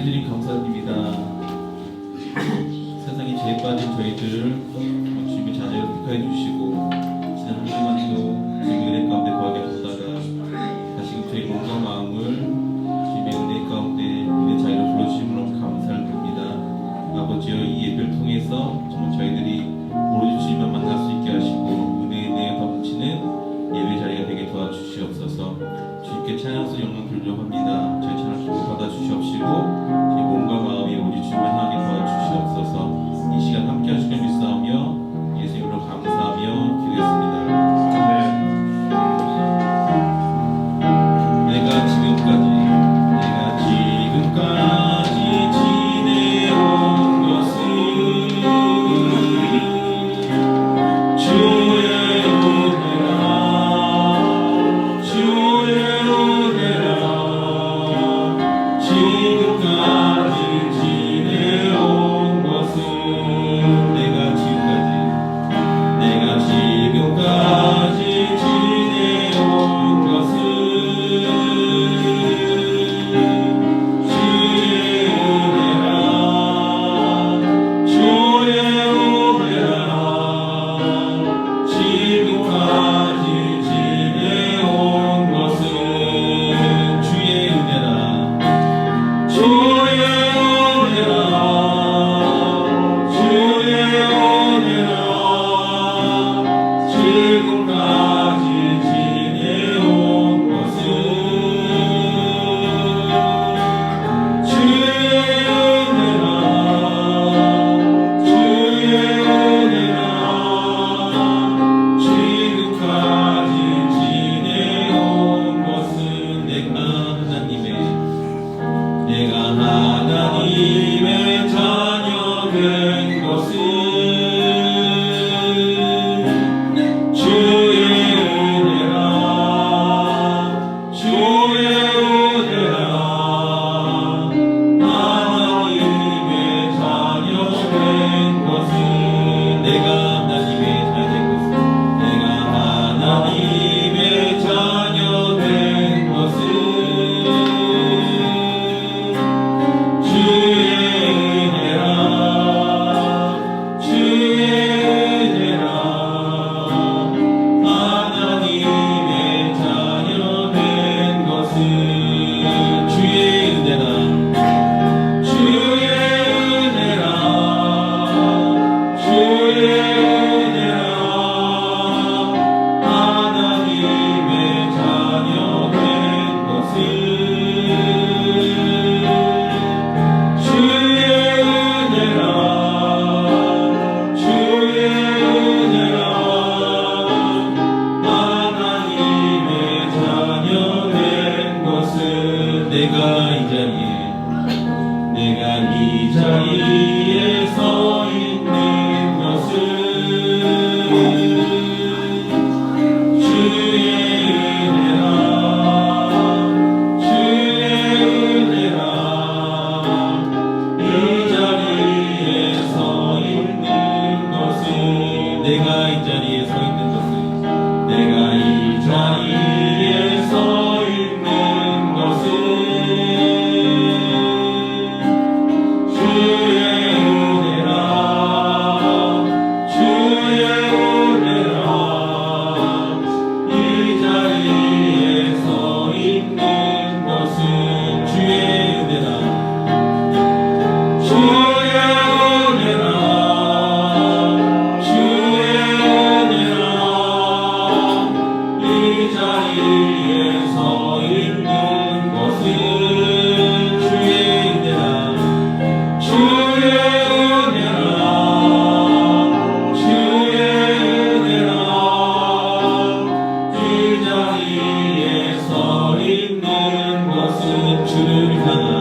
하나님 주님 감사드립니다. 세상에 죄에 빠진 저희들 주님의 자녀를 택하여 주시고 지난 한 주간도 주님의 은혜 가운데 거하게 하셨다가 다시금 저희 몸과 마음을 주님의 은혜 가운데 은혜 자유로 불러주심으로 감사를 드립니다. 아버지여, 이 예배를 통해서 정말 저희들이 오로지 주님만 만날 수 있게 하시고 은혜에 넘치는 예배 자리가 되게 도와주시옵소서. 주님께 찬양과 영광 돌려합니다. 저희 찬양 기도 받아 주시옵시고 제 몸과 마음이 오직 주님을 향하게 도와주시옵소서. 이 시간 함께 하시길 믿사오며 예수 이름으로 감사하며 기도했습니다. 내가 지금까지 지내온 것은 주의 주를 향한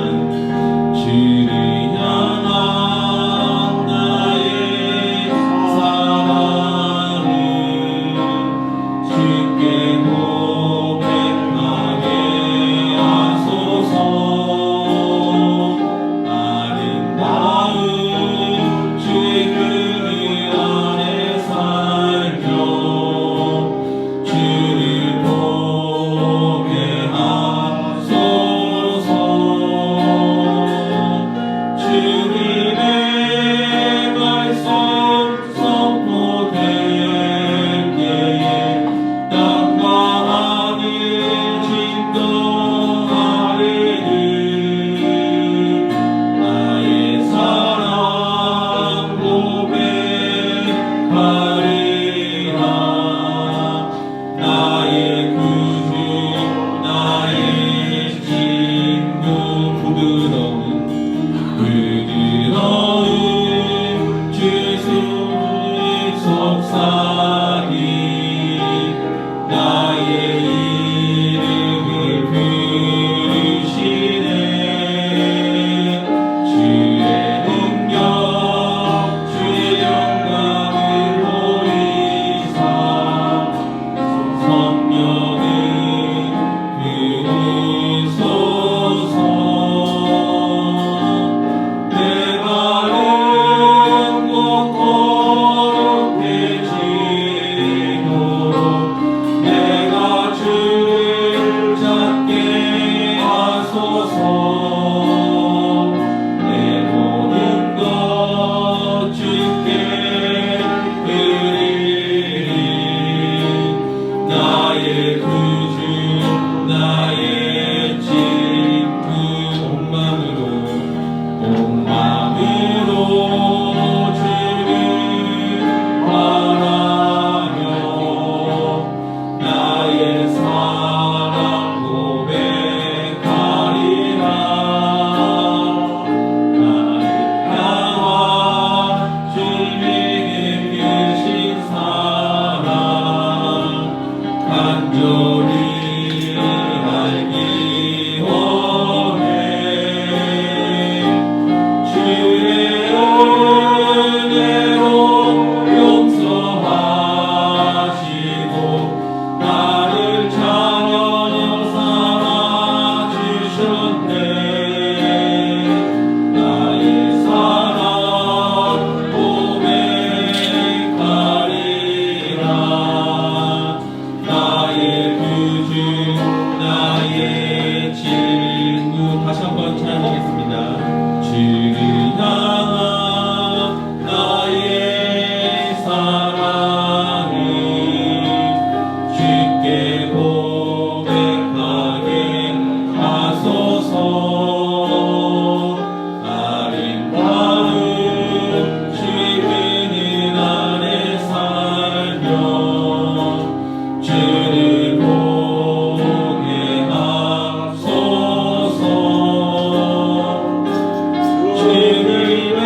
주님의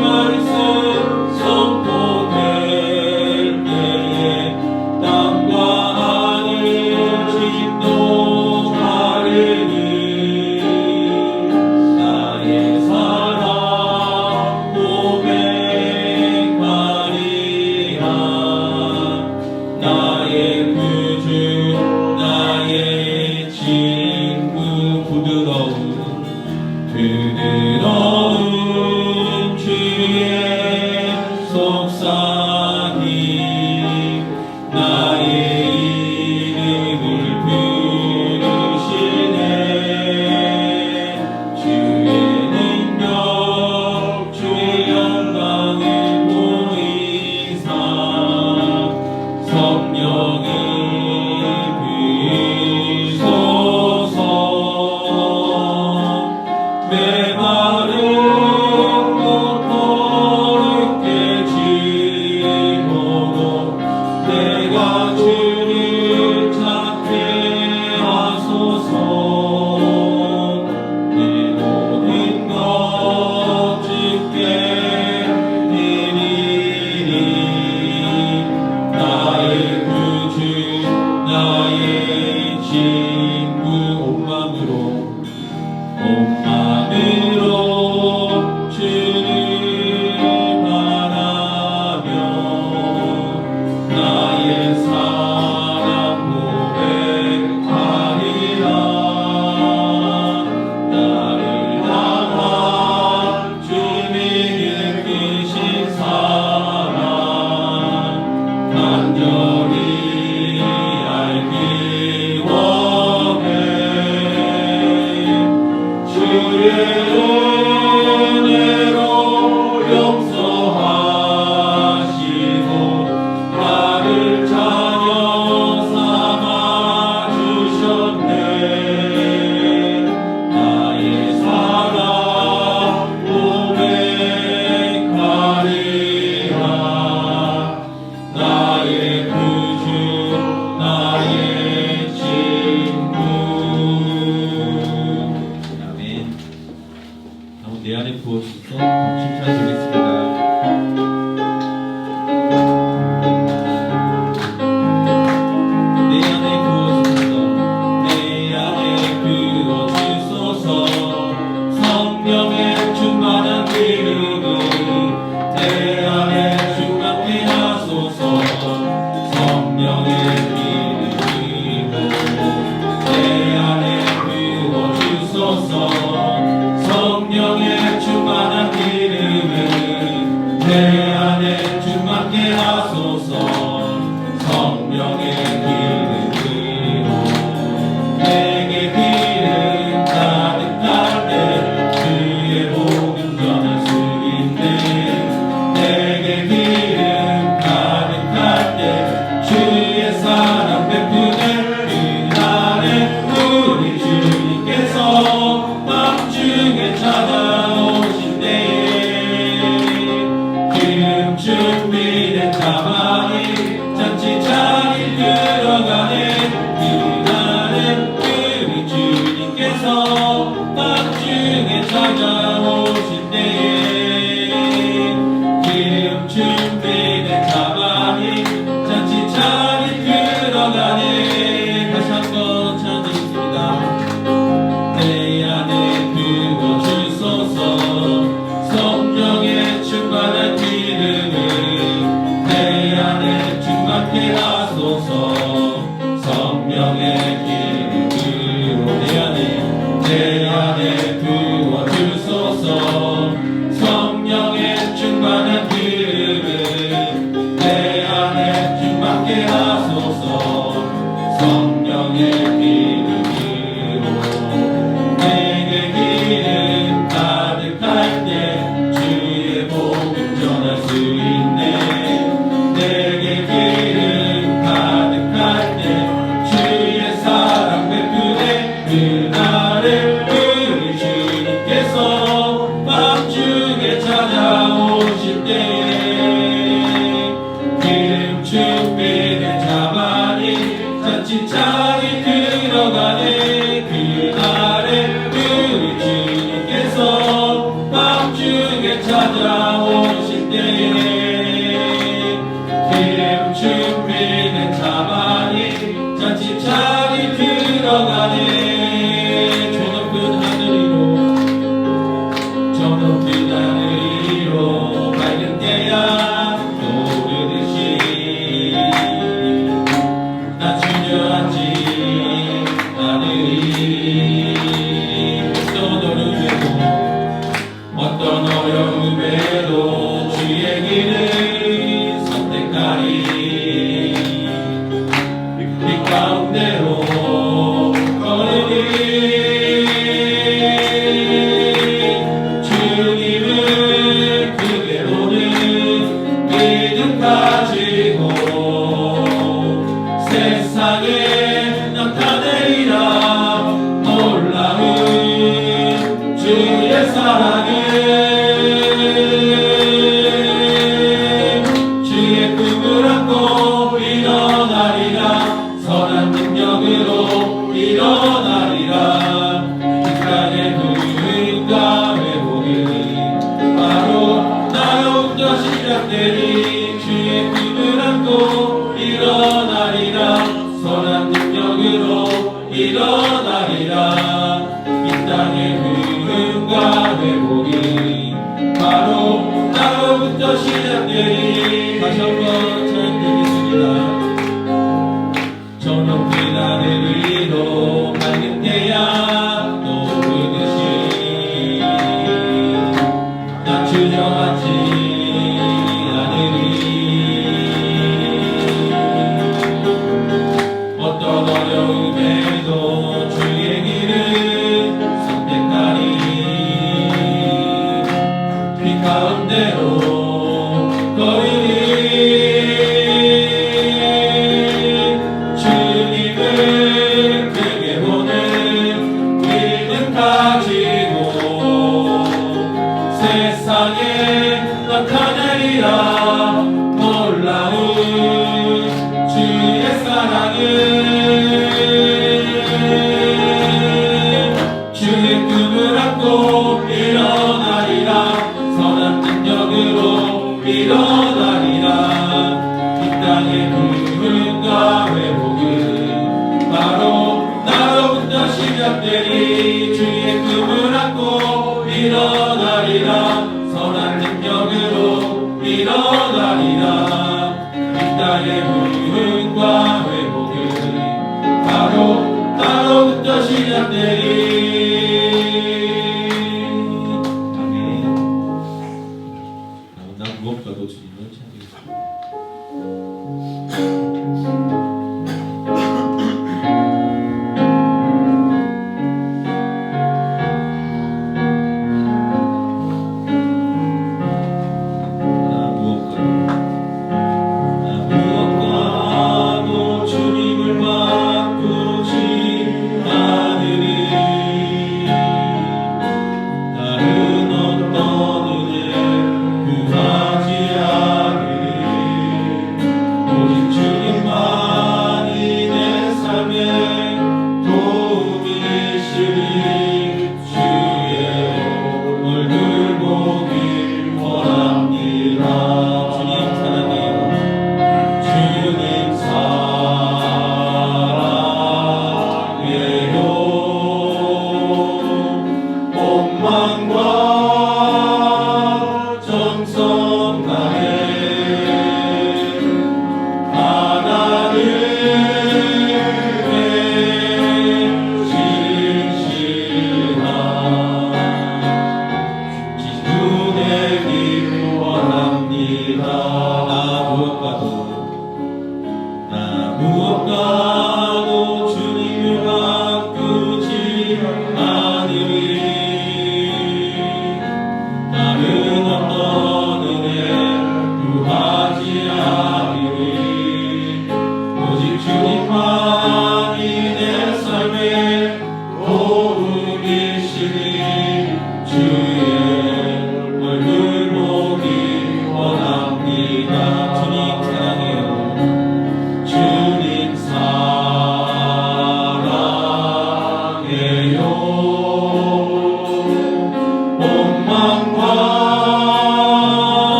말씀 선포될 때에 땅과 하늘 진동하리니 나의 사랑 고백하리라 나의 구주 나의 친구 부드러운 주의 속삭임 나의 이름을 부르시네 주의 능력 주의 영광을 보이사 성령이 부으소서 메마른 곳 거룩게 지고도 내가 주를 찾게 하소서 내 모든 것 주께 드리리 나의 구주 나의 친구 온 마음으로 주를 바라며 나의 사랑 고백하리라 나를 향한 주님의 크신 사랑 간절히 알기 원해 주의 은혜로 용서하시고 나를 자녀 삼아 주셨네 나의 사랑 고백하리라 나의 구주 나의 친구 아멘. 내 안에 부어주셔서 칭찬드리겠습니다. 내 안에 부어주소서 성령의 충만한 기름을 내 안에 충만케 하소서 성령의 기름으로 내 안에 부어주소서 성령의 충만한 기름을 내 안에 충만케 하소서 성령의 기름으로 내게 기름 가득할 때 주의 복음 전할 수 있네 내게 기름 가득할 때 주의 사랑 베푸는 그날에 우리 주님께서 밤중에 찾아오신 때에 그 내게 찾아오실 때에 기름 준비된 자만이 자칫 잠이 들어가네. 저 높은 하늘 위로 밝은 태양 오르듯이 나 주저앉지 않으리. 어떤 어려움에도 주의 길을 선택하리. 빛 가운데로 걸으리. 주님을 크게 보는 믿음 가지고 세상에 나타내리라. 놀라운 주의 사랑을. 주의 꿈을 안고 일어나리라. 선한 능력으로 일어나리라. 인간의 부흥과 회복이 바로 나로부터 시작되리. 주의 꿈을 안고 일어나리라. 선한 능력으로 일어나리라. 이 땅의 부흥과 회복이 바로 나로부터 시작되리. 다시 한번 찬양드리겠습니다. 저 높은 하늘 위로 밝은 태양 오르듯이 나 주저앉지 않으리. 어떤 어려움에도 주의 길을 선택하리. 빛 가운데로 걸으리. 주님을 크게 보는 믿음 가지고 세상에 나타내리라. 놀라운 주의 사랑을. 주의 꿈을 안고 일어나리라. 선한 능력으로 일어나리라. 이 땅의 부흥과 회복은 바로 나로부터 시작되리. 주의 꿈을 안고 일어나리라. 선한 능력으로 일어나리라. 이 땅의 부흥과 회복은 바로 나로부터 시작되리. 아멘. 나 무엇보다도 주님은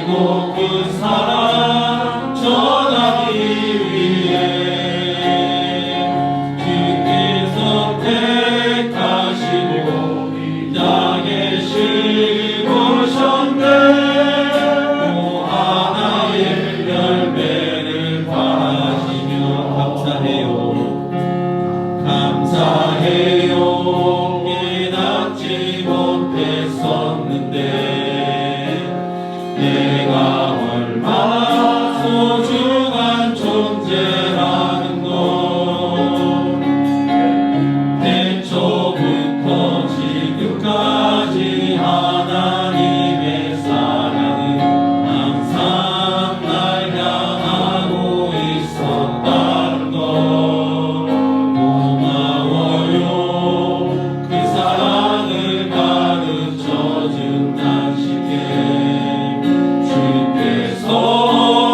그리고 그 사랑 전하기 위해 주께서 택하시고 이 땅에 심으셨네. 또 하나의 열매를 바라시며 감사해요. 감사해요. 깨닫지 못했었는데 내가 얼마나 소중한 존재라는 걸 태초부터 지금까지 하나님의 사랑은 항상 날 향하고 있었다는 걸 고마워요. 그 사랑을 가르쳐준 당신께 주께서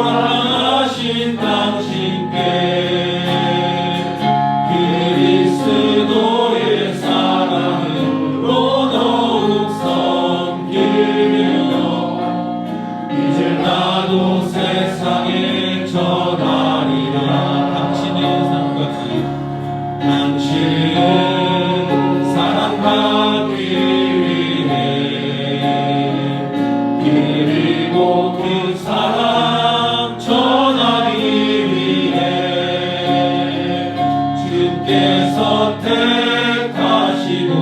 사랑하신 당신께 그리스도의 사랑으로 더욱 섬기며 이제 나도 세상에 전하리라. 당신의 삶같이 당신은 사랑받기 위해 그리고 그 사랑 전하기 위해 주께서 택하시고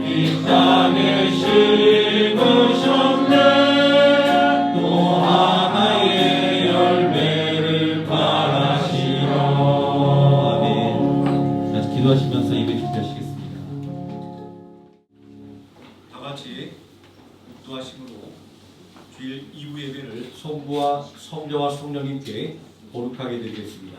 이 땅에 심으셨네. 또 하나의 열매를 바라시며. 아멘. 다시 기도하시면서 예배 준비하시겠습니다. 다 같이 묵도하심으로 주일 2부 예배를 성부와 성자와 성령님께 거룩하게 드리겠습니다.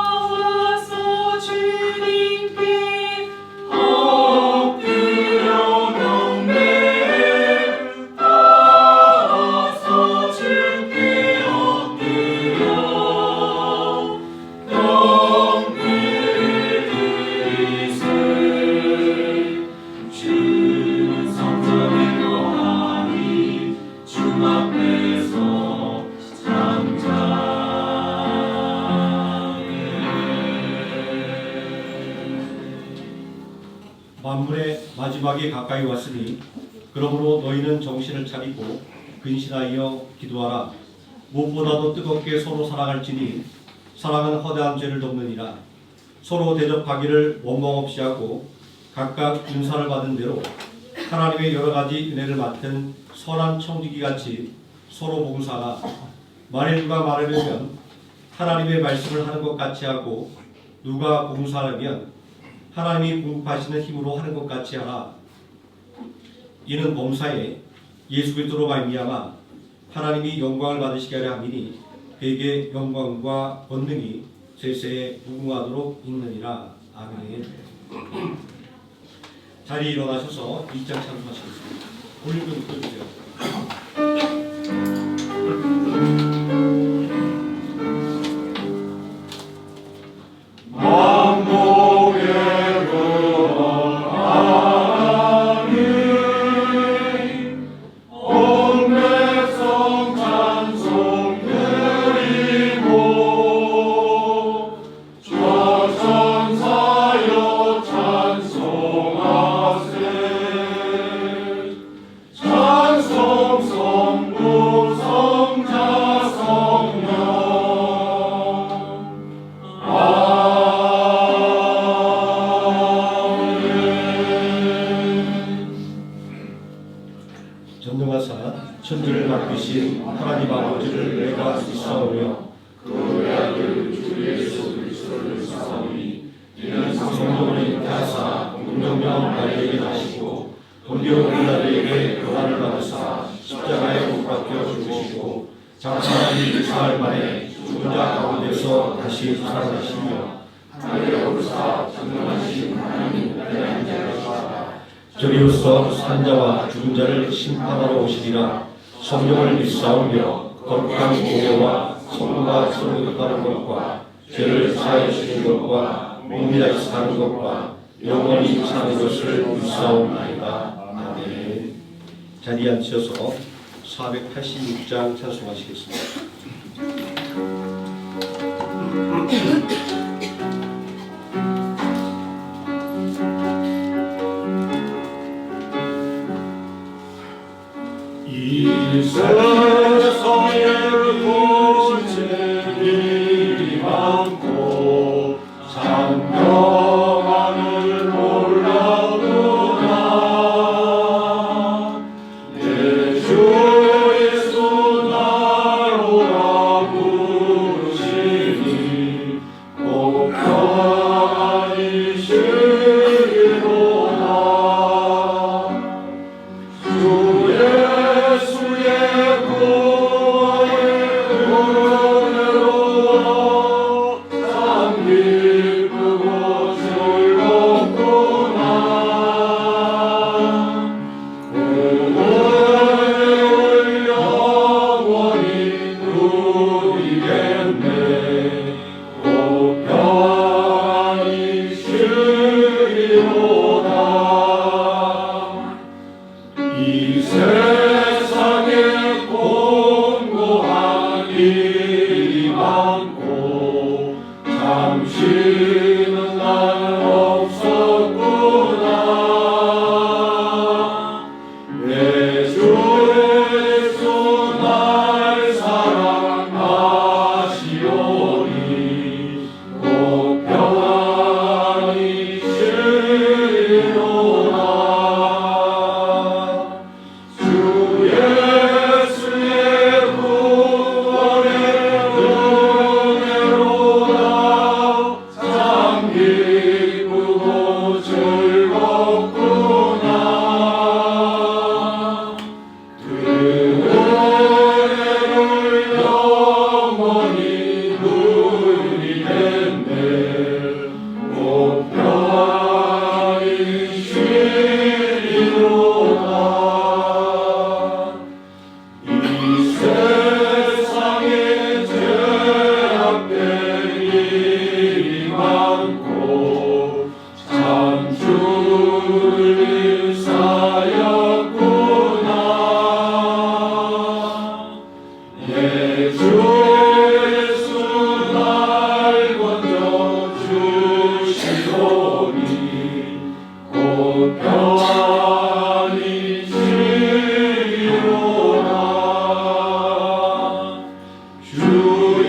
나와서 주님께 엎드려 경배해. 나와서 주께 엎드려 경배를 드리세. 주는 성전에 거하니 주 앞에서 만물의 마지막이 가까이 왔으니 그러므로 너희는 정신을 차리고 근신하여 기도하라. 무엇보다도 뜨겁게 서로 사랑할지니 사랑은 허다한 죄를 덮느니라. 서로 대접하기를 원망 없이 하고 각각 은사를 받은 대로 하나님의 여러 가지 은혜를 맡은 선한 청지기같이 서로 봉사하라. 만일 누가 말하려면 하나님의 말씀을 하는 것 같이 하고 누가 봉사하려면 하나님이 공급하시는 힘으로 하는 것 같이 하라. 이는 범사에 예수 그리스도로 말미암아 하나님이 영광을 받으시게 하려 함이니 그에게 영광과 권능이 세세에 무궁하도록 있느니라. 아멘. 자리에 일어나셔서 2장 찬송하시겠습니다. 볼륨 좀 높여주세요. 전능하사 천지를 맡기신 하나님 아버지를 내가 믿사오며 그 아들 주 예수 그리스도를 믿사오니 이는 성령을 잉태하사 운명명 마리아에게 나시고 본디오 빌라도에게 고난을 받으사 십자가에 못 박혀 죽으시고 장사하니 사흘 만에 죽은 자 가운데서 다시 살아나시며 하늘에 오르사 전능하신 하나님 우편에 앉으시다. 저리로서 산자와 죽은 자를 심판하러 오시리라. 성령을 믿사오며 거룩한 공예와 성부가 성육하는 것과 죄를 사하여 주시는 것과 몸이 다시 사는 것과 영원히 사는 것을 믿사옵나이다. 아멘. 자리에 앉으셔서 486장 찬송하시겠습니다. 이 세상에 고칠 일이 많고 장평안을 몰라도다 내 주 예수 나로라 부르시니 꼭 평안이 시리로다 주 예수의 구원의 은혜로 참 기쁘고 즐겁구나 구원을 영원히 누리겠네 꼭 평안이 시리로다 이 세상에 공고한 일이 많고 잠시는 나는 없었구나 내 주 예수 날 사랑하시오니 꼭 평안이 시리로다 주 예수의 구원의 은혜로다 참 기쁘고 즐겁구나 그 은혜를 영원히 누리겠네 꼭 평안이 시리로다 이 세상에 제약된 일이 많고 참 주를 사였구나 내 주 예수 날 건져 주시오니 곧 평안이 시리로다 주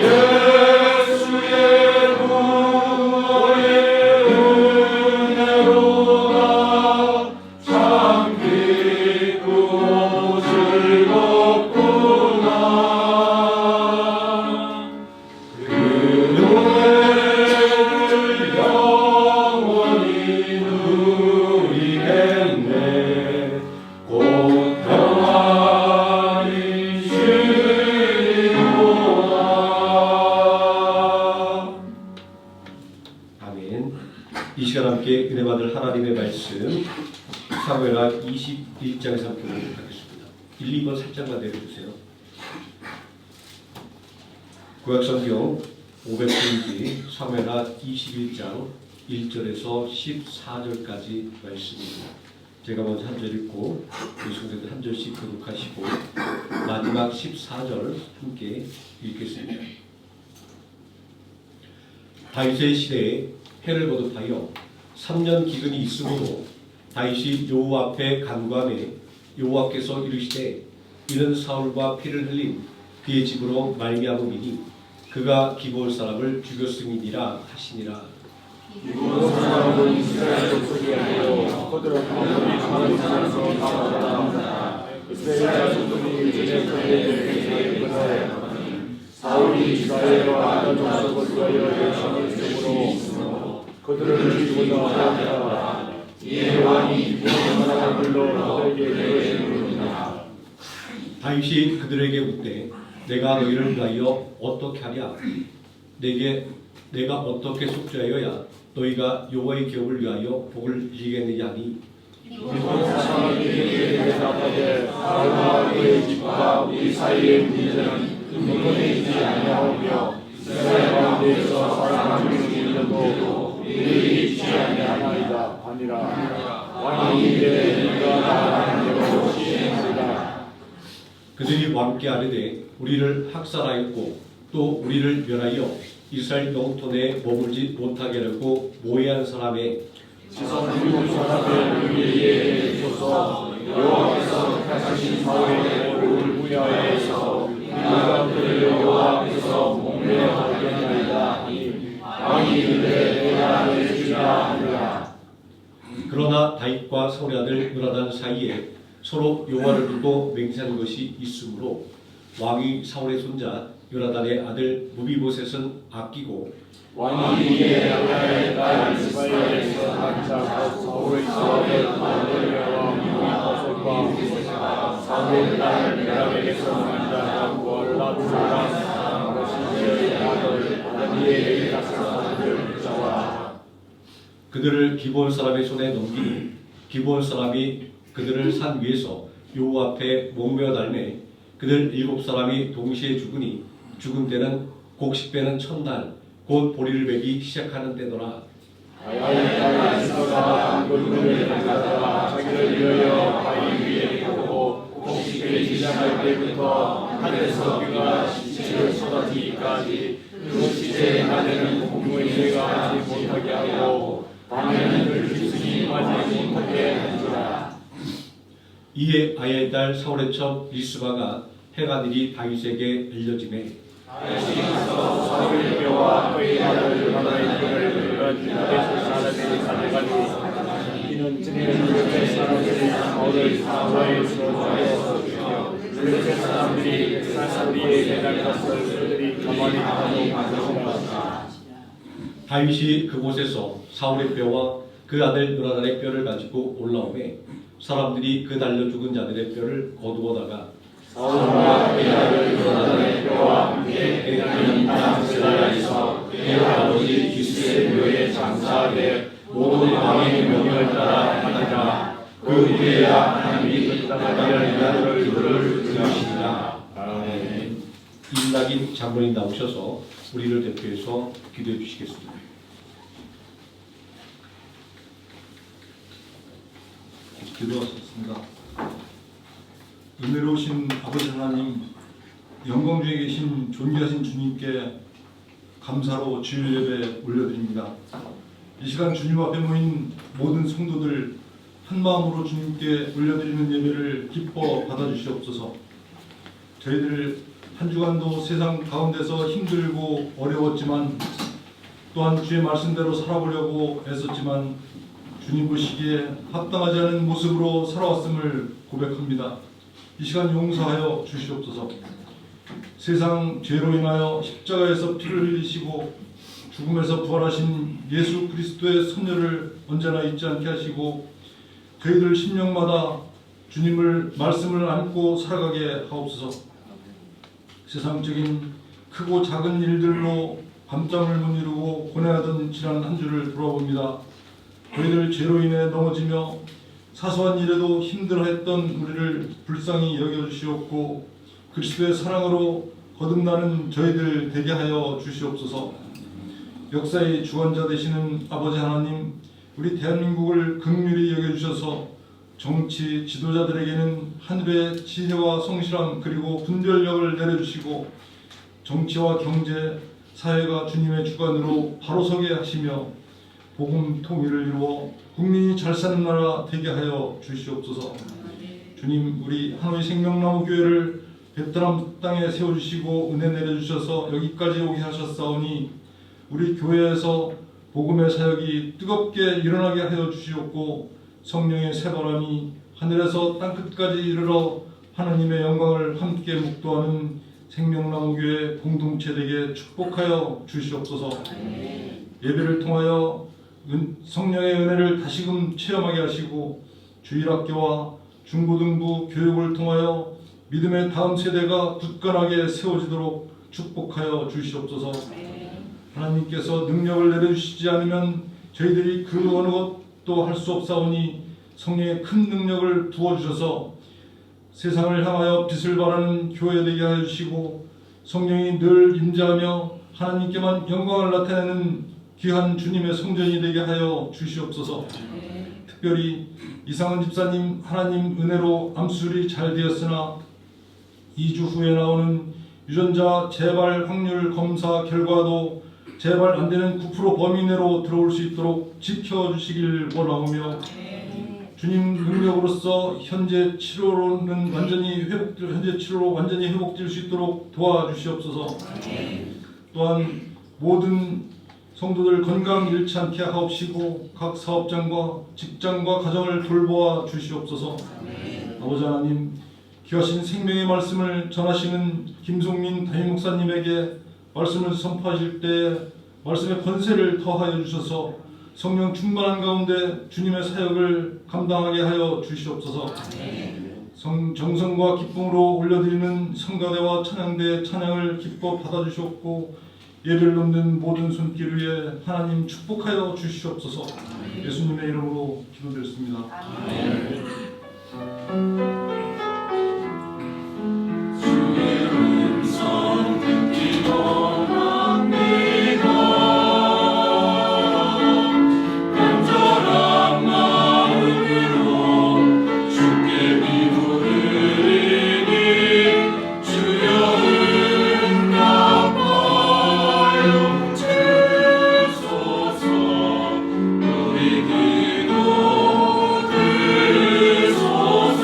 예수의 구원의 은혜로다 참 기쁘고 즐겁구나 그 은혜를 영원히 누리겠네 곧 평안이 시리로다 아멘. 이 시간 함께 은혜 받을 하나님의 말씀 사무엘하 21장에서 함께 보도록 하겠습니다. 1, 2번 살짝만 내려주세요. 구약성경 500페이지 사무엘하 21장 1절에서 14절까지 말씀입니다. 제가 먼저 한 절 읽고 우리 성도들 한 절씩 교독하시고 마지막 14절 함께 읽겠습니다. 다윗의 시대에 해를 거듭하여 3년 기근이 있으므로 다윗이 여호와 앞에 간구하매 여호와께서 이르시되 이는 사울과 피를 흘린 그의 집으로 말미암음이니 그가 기브온 사람을 죽였음이니라 하시니라. 기브온 사람은 이스라엘 족속이었고 그들은 하나님의 산에서 나왔다. 이스라엘 자손들이 이제 그들에게 근하였더니 사울이 이스라엘과 다른 족속을 위하여 열심히 쓰므로 그들을 죽이고자 하였다. 이에 왕이 기브온 사람을 불러 그들에게 이르니라. 다윗이 그들에게 묻되 내가 너희를 위하여 어떻게 하랴? 내가 어떻게 속죄하여야 너희가 여호와의 기업을 위하여 복을 이기겠느냐 하니 기브온 사람이 그에게 대답하되 사울과 그의 집과 우리 사이의 문제는 근본에 있지 아니하오며 이스라엘 가운데에서 사람을 죽이는 것도 우리 아니하나이다 아니라 왕이 이르되 네가 말하는 대로 시행하리라. 그들이 왕께 아뢰되 우리를 학살하였고 또 우리를 멸하여 이스라엘 영토 내에 머물지 못하게 하려고 모해한 사람의 지성 일곱 사람을 우리에게 주소서. 여호와께서 택하신 사울의 얼굴 부여하여서 우리가 그를 여호와 앞에서 목매하겠나이다 하니 왕이 이르되 내가 내주리라 하니라. 그러나 다윗과 사울의 아들 요나단 사이에 서로 여호와를 두고 맹세한 것이 있으므로 왕이 사울의 손자 요나단의 아들 무비보셋은 아끼고 왕이 이에 야다의 딸 이스마엘에서 각자 사울의 아들 아들과 무비보셋과 사울의 딸 메라벨에서 만난 월라불라 모시의 아들 아디엘의 다섯 아들 자와 그들을 기브온 사람의 손에 넘기니 기브온 사람이 그들을 산 위에서 여호와 앞에 목매어 달매 그들 7사람이 동시에 죽으니 죽은 때는 곡식배는 첫날 곧 보리를 베기 시작하는 때더라. 아야의 딸 이스마가 그들을 가져다 자기를 위하여 바위 위에 펴고 곡식을 시작할 때부터 하늘에서 비가 시체를 쏟아지기까지 그 시체의 낮에는 공무원이가 하지 못하게 하고 밤에는 그 기승이 임하지 못하게 하니라. 이에 아야의 딸 사울의 첩 리스바가 해가 들이 다윗에게 알려지매 다윗이 가서 사울의 뼈와 그의 아들 요나단의 뼈를 유다의 사람에게 가져가니 이는 ጭ는 유다의 사람들이 사울을 사울에서 죽여 유다의 사람들이 사울이 매달 것을 그들이 가만히 하고 가져갔다. 다윗이 그곳에서 사울의 뼈와 그 아들 요나단의 뼈를 가지고 올라오매 사람들이 그 달려 죽은 자들의 뼈를 거두어다가 사울과 그의 아들 요나단의 뼈와 함께 그는 땅 셀라에서 그의 아버지 기스의 묘에 장사하되 모든 왕의 명령을 따라 하니라. 그 후에야 하나님이 그 땅을 위하여 그들을 들으시니라. 아멘. 임낙인 장로님 나오셔서 우리를 대표해서 기도해 주시겠습니다. 기도하셨습니다. 은혜로우신 아버지 하나님, 영광 중에 계신 존귀하신 주님께 감사로 주일 예배 올려드립니다. 이 시간 주님 앞에 모인 모든 성도들 한 마음으로 주님께 올려드리는 예배를 기뻐 받아주시옵소서. 저희들 한 주간도 세상 가운데서 힘들고 어려웠지만 또한 주의 말씀대로 살아보려고 애썼지만 주님 보시기에 합당하지 않은 모습으로 살아왔음을 고백합니다. 이 시간 용서하여 주시옵소서. 세상 죄로 인하여 십자가에서 피를 흘리시고 죽음에서 부활하신 예수 그리스도의 선녀를 언제나 잊지 않게 하시고 저희들 심령마다 주님을 말씀을 안고 살아가게 하옵소서. 세상적인 크고 작은 일들로 밤잠을 못 이루고 고뇌하던 지난 한 주를 돌아봅니다. 저희들 죄로 인해 넘어지며 사소한 일에도 힘들어했던 우리를 불쌍히 여겨주시옵고 그리스도의 사랑으로 거듭나는 저희들 되게 하여 주시옵소서. 역사의 주관자 되시는 아버지 하나님, 우리 대한민국을 긍휼히 여겨주셔서 정치 지도자들에게는 하늘의 지혜와 성실함 그리고 분별력을 내려주시고 정치와 경제, 사회가 주님의 주관으로 바로 서게 하시며 복음 통일을 이루어 국민이 잘 사는 나라 되게 하여 주시옵소서. 주님, 우리 하노이 생명나무 교회를 베트남 땅에 세워주시고 은혜 내려주셔서 여기까지 오게 하셨사오니 우리 교회에서 복음의 사역이 뜨겁게 일어나게 하여 주시옵고 성령의 새바람이 하늘에서 땅끝까지 이르러 하나님의 영광을 함께 묵도하는 생명나무교회 공동체 되게 축복하여 주시옵소서. 예배를 통하여 성령의 은혜를 다시금 체험하게 하시고 주일학교와 중고등부 교육을 통하여 믿음의 다음 세대가 굳건하게 세워지도록 축복하여 주시옵소서. 하나님께서 능력을 내려주시지 않으면 저희들이 그 어느 것도 할 수 없사오니 성령의 큰 능력을 부어주셔서 세상을 향하여 빛을 발하는 교회 되게 하여 주시고 성령이 늘 임재하며 하나님께만 영광을 나타내는 귀한 주님의 성전이 되게 하여 주시옵소서. 특별히 이상은 집사님 하나님 은혜로 암수술이 잘 되었으나 2주 후에 나오는 유전자 재발 확률 검사 결과도 재발 안 되는 9% 범위 내로 들어올 수 있도록 지켜주시길 원하오며 주님 능력으로서 현재 치료로 완전히 회복될 수 있도록 도와주시옵소서. 또한 모든 성도들 건강 잃지 않게 하옵시고 각 사업장과 직장과 가정을 돌보아 주시옵소서. 아버지 하나님, 귀하신 생명의 말씀을 전하시는 김송민 담임 목사님에게 말씀을 선포하실 때 말씀의 권세를 더하여 주셔서 성령 충만한 가운데 주님의 사역을 감당하게 하여 주시옵소서. 정성과 기쁨으로 올려드리는 성가대와 찬양대 찬양을 기뻐 받아주셨고 예를 넘는 모든 손길 위에 하나님 축복하여 주시옵소서. 예수님의 이름으로 기도드렸습니다. 주의 음성 듣기 원합니다. 간절한 마음으로 주께 비부르리니 주여 응답하여 주소서. 우리 기도 들으소서.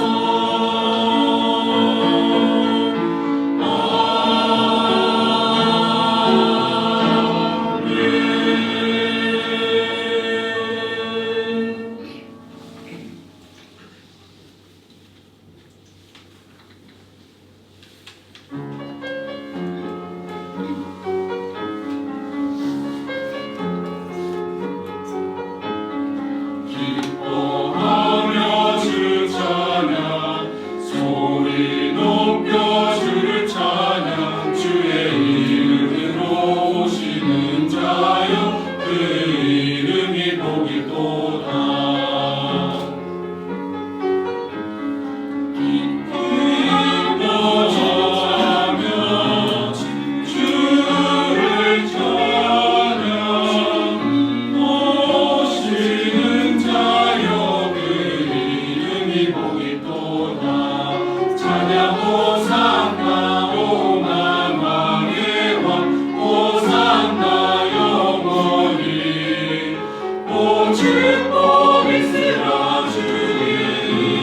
기뻐하며 주 찬양 소리 높여 주를 찬양 주의 이름으로 오시는 자여 그 이름이 복이도다. 기쁘며 자며 주를 찬양 오시는 자여 그 이름이 복이도다. 찬양 호산나 오만왕의 왕 호산나 영원히 오직 복이 있으라 주의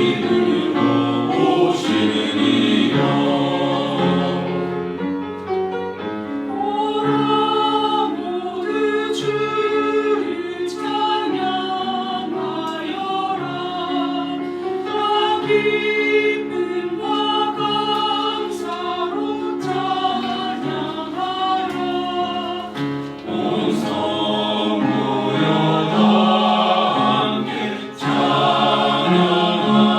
이름으로 오시는 이여. 오라 모두 주를 찬양하여라. 다 기쁨과 감사로 찬양하라. 온 성도여 다 함께 찬양하라.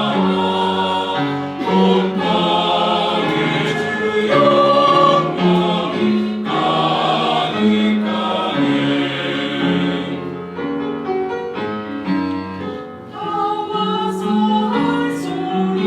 온 땅에 주 영광이 가득하네. 다 와서 한 소리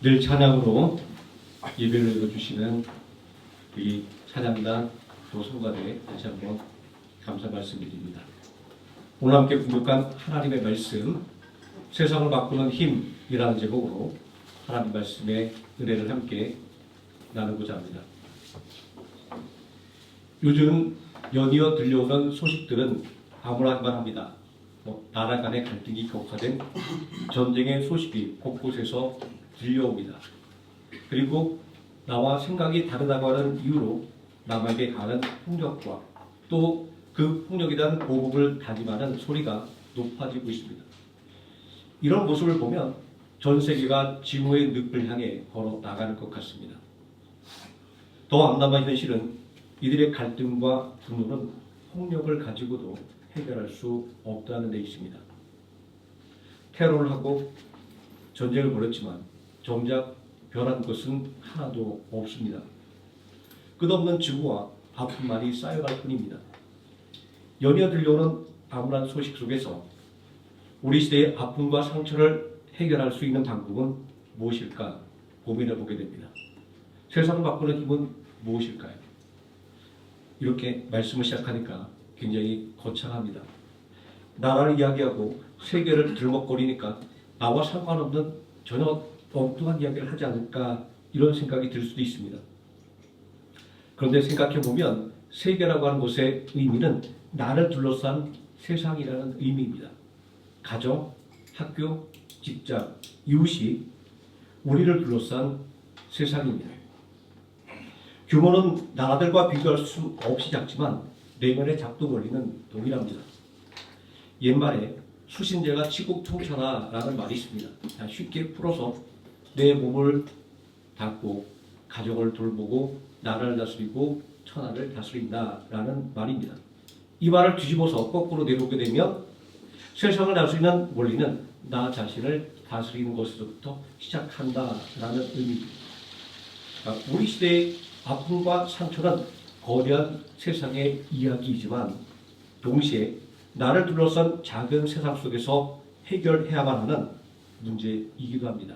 늘 찬양으로 예배를 드려주시는 우리 찬양단 조성관에 다시 한번 감사 말씀드립니다. 오늘 함께 분명한 하나님의 말씀, 세상을 바꾸는 힘이라는 제목으로 하나님 말씀의 은혜를 함께 나누고자 합니다. 요즘 연이어 들려오는 소식들은 암울하기만 합니다. 나라 간의 갈등이 격화된 전쟁의 소식이 곳곳에서 들려옵니다. 그리고 나와 생각이 다르다고 하는 이유로 남에게 가는 폭력과 또 그 폭력에 대한 보복을 다짐하는 소리가 높아지고 있습니다. 이런 모습을 보면 전 세계가 징후의 늪을 향해 걸어 나가는 것 같습니다. 더 암담한 현실은 이들의 갈등과 분노는 폭력을 가지고도 해결할 수 없다는 데 있습니다. 테러를 하고 전쟁을 벌였지만 정작 변한 것은 하나도 없습니다. 끝없는 증오와 아픔만이 쌓여갈 뿐입니다. 연이어 들려오는 암울한 소식 속에서 우리 시대의 아픔과 상처를 해결할 수 있는 방법은 무엇일까 고민해 보게 됩니다. 세상을 바꾸는 힘은 무엇일까요? 이렇게 말씀을 시작하니까 굉장히 거창합니다. 나라를 이야기하고 세계를 들먹거리니까 나와 상관없는 전혀 엉뚱한 이야기를 하지 않을까 이런 생각이 들 수도 있습니다. 그런데 생각해보면 세계라고 하는 곳의 의미는 나를 둘러싼 세상이라는 의미입니다. 가정, 학교, 직장, 이웃이 우리를 둘러싼 세상입니다. 규모는 나라들과 비교할 수 없이 작지만 내면의 작동 원리는 동일합니다. 옛말에 수신제가 치국통천하라는 말이 있습니다. 쉽게 풀어서 내 몸을 닦고 가정을 돌보고 나라를 다스리고 천하를 다스린다라는 말입니다. 이 말을 뒤집어서 거꾸로 내놓게 되면 세상을 다스리는 원리는 나 자신을 다스리는 것에서부터 시작한다라는 의미입니다. 우리 시대의 아픔과 상처는 거대한 세상의 이야기이지만 동시에 나를 둘러싼 작은 세상 속에서 해결해야만 하는 문제이기도 합니다.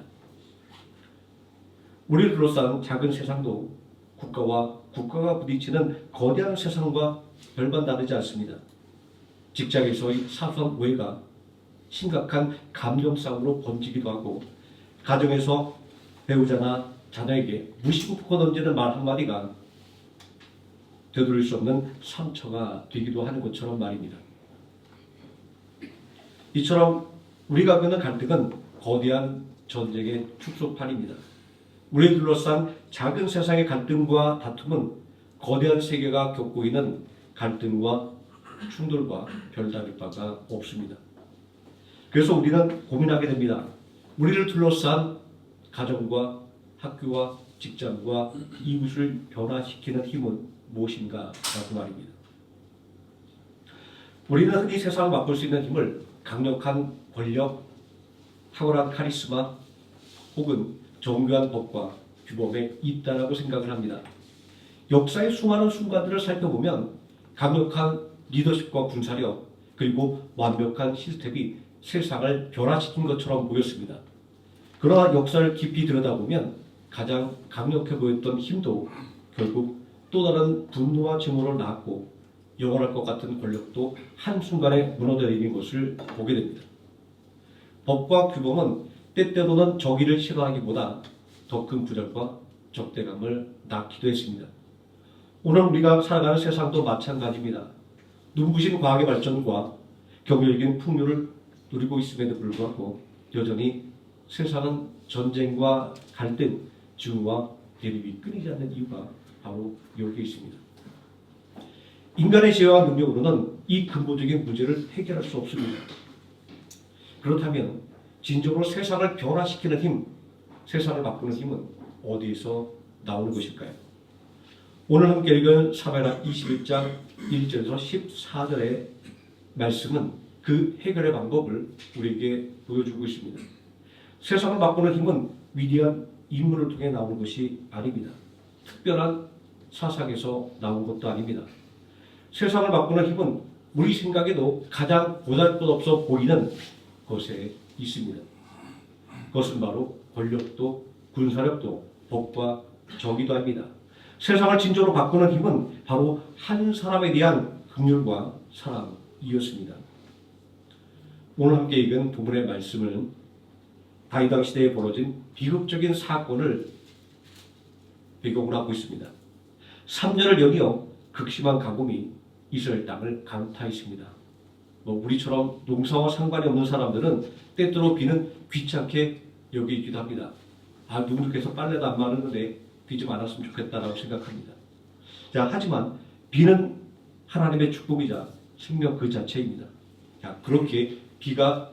우리를 둘러싼 작은 세상도 국가가 부딪히는 거대한 세상과 별반 다르지 않습니다. 직장에서의 사소한 오해가 심각한 감정 싸움으로 번지기도 하고 가정에서 배우자나 자녀에게 무심코 던지는 말 한마디가 되돌릴 수 없는 상처가 되기도 하는 것처럼 말입니다. 이처럼 우리가 겪는 갈등은 거대한 전쟁의 축소판입니다. 우리를 둘러싼 작은 세상의 갈등과 다툼은 거대한 세계가 겪고 있는 갈등과 충돌과 별다를 바가 없습니다. 그래서 우리는 고민하게 됩니다. 우리를 둘러싼 가정과 학교와 직장과 이웃을 변화시키는 힘은 무엇인가 라고 말입니다. 우리는 흔히 세상을 바꿀 수 있는 힘을 강력한 권력, 탁월한 카리스마 혹은 정교한 법과 규범에 있다라고 생각을 합니다. 역사의 수많은 순간들을 살펴보면 강력한 리더십과 군사력 그리고 완벽한 시스템이 세상을 변화시킨 것처럼 보였습니다. 그러나 역사를 깊이 들여다보면 가장 강력해 보였던 힘도 결국 또 다른 분노와 증오를 낳았고 영원할 것 같은 권력도 한순간에 무너져내린 것을 보게 됩니다. 법과 규범은 때때로는 정의를 실현하기보다 더 큰 부절과 적대감을 낳기도 했습니다. 오늘 우리가 살아가는 세상도 마찬가지입니다. 눈부신 과학의 발전과 경제적인 풍요를 누리고 있음에도 불구하고 여전히 세상은 전쟁과 갈등, 증오와 대립이 끊이지 않는 이유가 바로 여기에 있습니다. 인간의 지혜와 능력으로는 이 근본적인 문제를 해결할 수 없습니다. 그렇다면 진정으로 세상을 변화시키는 힘, 세상을 바꾸는 힘은 어디에서 나오는 것일까요? 오늘 함께 읽은 사무엘하 21장 1절에서 14절의 말씀은 그 해결의 방법을 우리에게 보여주고 있습니다. 세상을 바꾸는 힘은 위대한 인물을 통해 나오는 것이 아닙니다. 특별한 사상에서 나온 것도 아닙니다. 세상을 바꾸는 힘은 우리 생각에도 가장 보잘것없어 보이는 것에 있습니다. 그것은 바로 권력도 군사력도 법과 정의도 합니다. 세상을 진정으로 바꾸는 힘은 바로 한 사람에 대한 긍휼과 사랑이었습니다. 오늘 함께 읽은 본문의 말씀은 다윗 시대에 벌어진 비극적인 사건을 배경으로 하고 있습니다. 3년을 연이어 극심한 가뭄이 이스라엘 땅을 강타했습니다. 우리처럼 농사와 상관이 없는 사람들은 때때로 비는 귀찮게 여기기도 합니다. 누구께서 빨래도 안 마르는데 비 좀 안 왔으면 좋겠다라고 생각합니다. 자, 하지만 비는 하나님의 축복이자 생명 그 자체입니다. 자, 그렇게 비가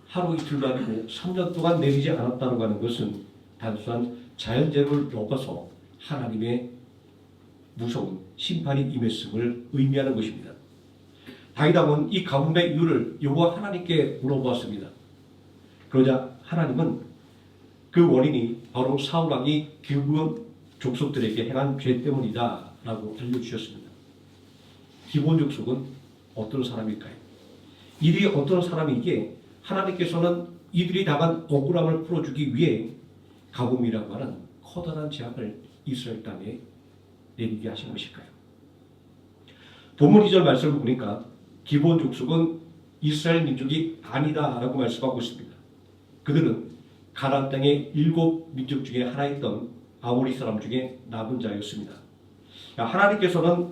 하루 이틀도 아니고 3년 동안 내리지 않았다고 하는 것은 단순한 자연재해를 넘어서 하나님의 무서운 심판이 임했음을 의미하는 것입니다. 다윗 왕은 이 가뭄의 이유를 여호와 하나님께 물어보았습니다. 그러자 하나님은 그 원인이 바로 사울 왕이 기브온 족속들에게 행한 죄 때문이다 라고 알려주셨습니다. 기브온 족속은 어떤 사람일까요? 이들이 어떤 사람이기에 하나님께서는 이들이 당한 억울함을 풀어주기 위해 가뭄이라고 하는 커다란 재앙을 이스라엘 땅에 내리게 하신 것일까요? 본문 2절 말씀을 보니까 기브온 족속은 이스라엘 민족이 아니다라고 말씀하고 있습니다. 그들은 가나안 땅의 7민족 중에 하나였던 아모리 사람 중에 남은 자였습니다. 하나님께서는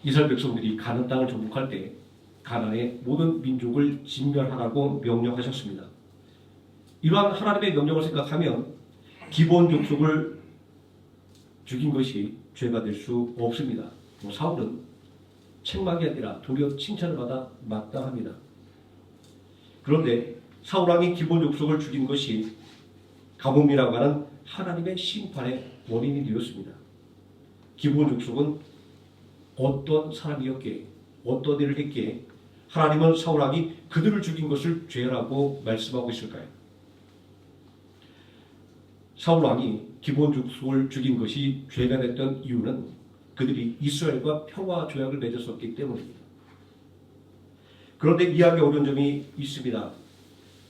이스라엘 백성들이 가나안 땅을 정복할 때 가나안의 모든 민족을 진멸하라고 명령하셨습니다. 이러한 하나님의 명령을 생각하면 기브온 족속을 죽인 것이 죄가 될 수 없습니다. 사울은 책망이 아니라 도리어 칭찬을 받아 마땅합니다. 그런데 사울 왕이 기브온 족속을 죽인 것이 가뭄이라고 하는 하나님의 심판의 원인이 되었습니다. 기브온 족속은 어떤 사람이었기에 어떤 일을 했기에 하나님은 사울 왕이 그들을 죽인 것을 죄라고 말씀하고 있을까요? 사울 왕이 기브온 족속을 죽인 것이 죄가 됐던 이유는 그들이 이스라엘과 평화 조약을 맺었었기 때문입니다. 그런데 이해하기 어려운 점이 있습니다.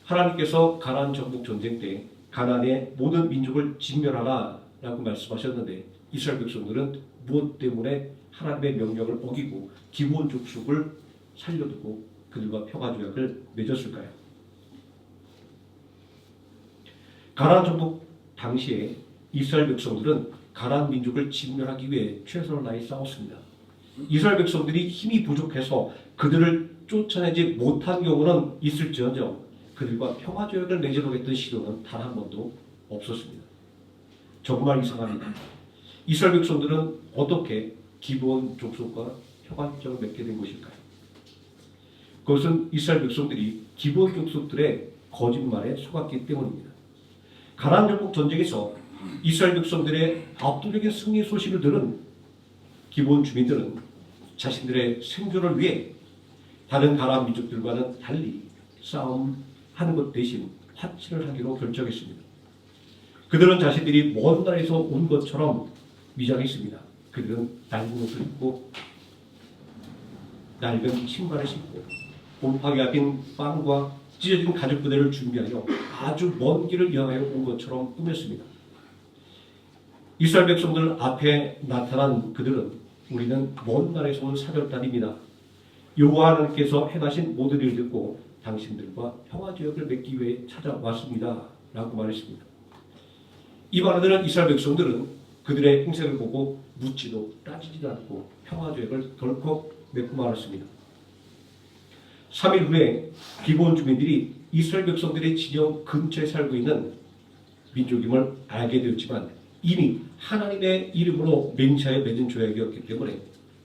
하나님께서 가나안 정복 전쟁 때 가나안의 모든 민족을 진멸하라라고 말씀하셨는데 이스라엘 백성들은 무엇 때문에 하나님의 명령을 어기고 기브온 족속을 살려두고 그들과 평화 조약을 맺었을까요? 가나안 정복 당시에 이스라엘 백성들은 가나안 민족을 진멸하기 위해 최선을 다해 싸웠습니다. 이스라엘 백성들이 힘이 부족해서 그들을 쫓아내지 못한 경우는 있을지언정 그들과 평화 조약을 맺어보겠다는 시도는 단 한 번도 없었습니다. 정말 이상합니다. 이스라엘 백성들은 어떻게 기브온 족속과 평화 협정을 맺게 된 것일까요? 그것은 이스라엘 백성들이 기브온 족속들의 거짓말에 속았기 때문입니다. 가나안 정복 전쟁에서 이스라엘 백성들의 압도적인 승리 소식을 들은 기브온 주민들은 자신들의 생존을 위해 다른 가나안 민족들과는 달리 싸움하는 것 대신 화친을 하기로 결정했습니다. 그들은 자신들이 먼 나라에서 온 것처럼 위장했습니다. 그들은 낡은 옷을 입고 낡은 신발을 신고 곰팡이가 핀 빵과 찢어진 가죽 부대를 준비하여 아주 먼 길을 향하여 온 것처럼 꾸몄습니다. 이스라엘 백성들 앞에 나타난 그들은 우리는 먼 나라에서 온 사절단입니다. 여호와 하나님께서 행하신 모든 일을 듣고 당신들과 평화조약을 맺기 위해 찾아왔습니다. 라고 말했습니다. 이 말을 들은 이스라엘 백성들은 그들의 행색을 보고 묻지도 따지지도 않고 평화조약을 덜컥 맺고 말았습니다. 3일 후에 기브온 주민들이 이스라엘 백성들의 진영 근처에 살고 있는 민족임을 알게 되었지만 이미 하나님의 이름으로 맹세하여 맺은 조약이었기 때문에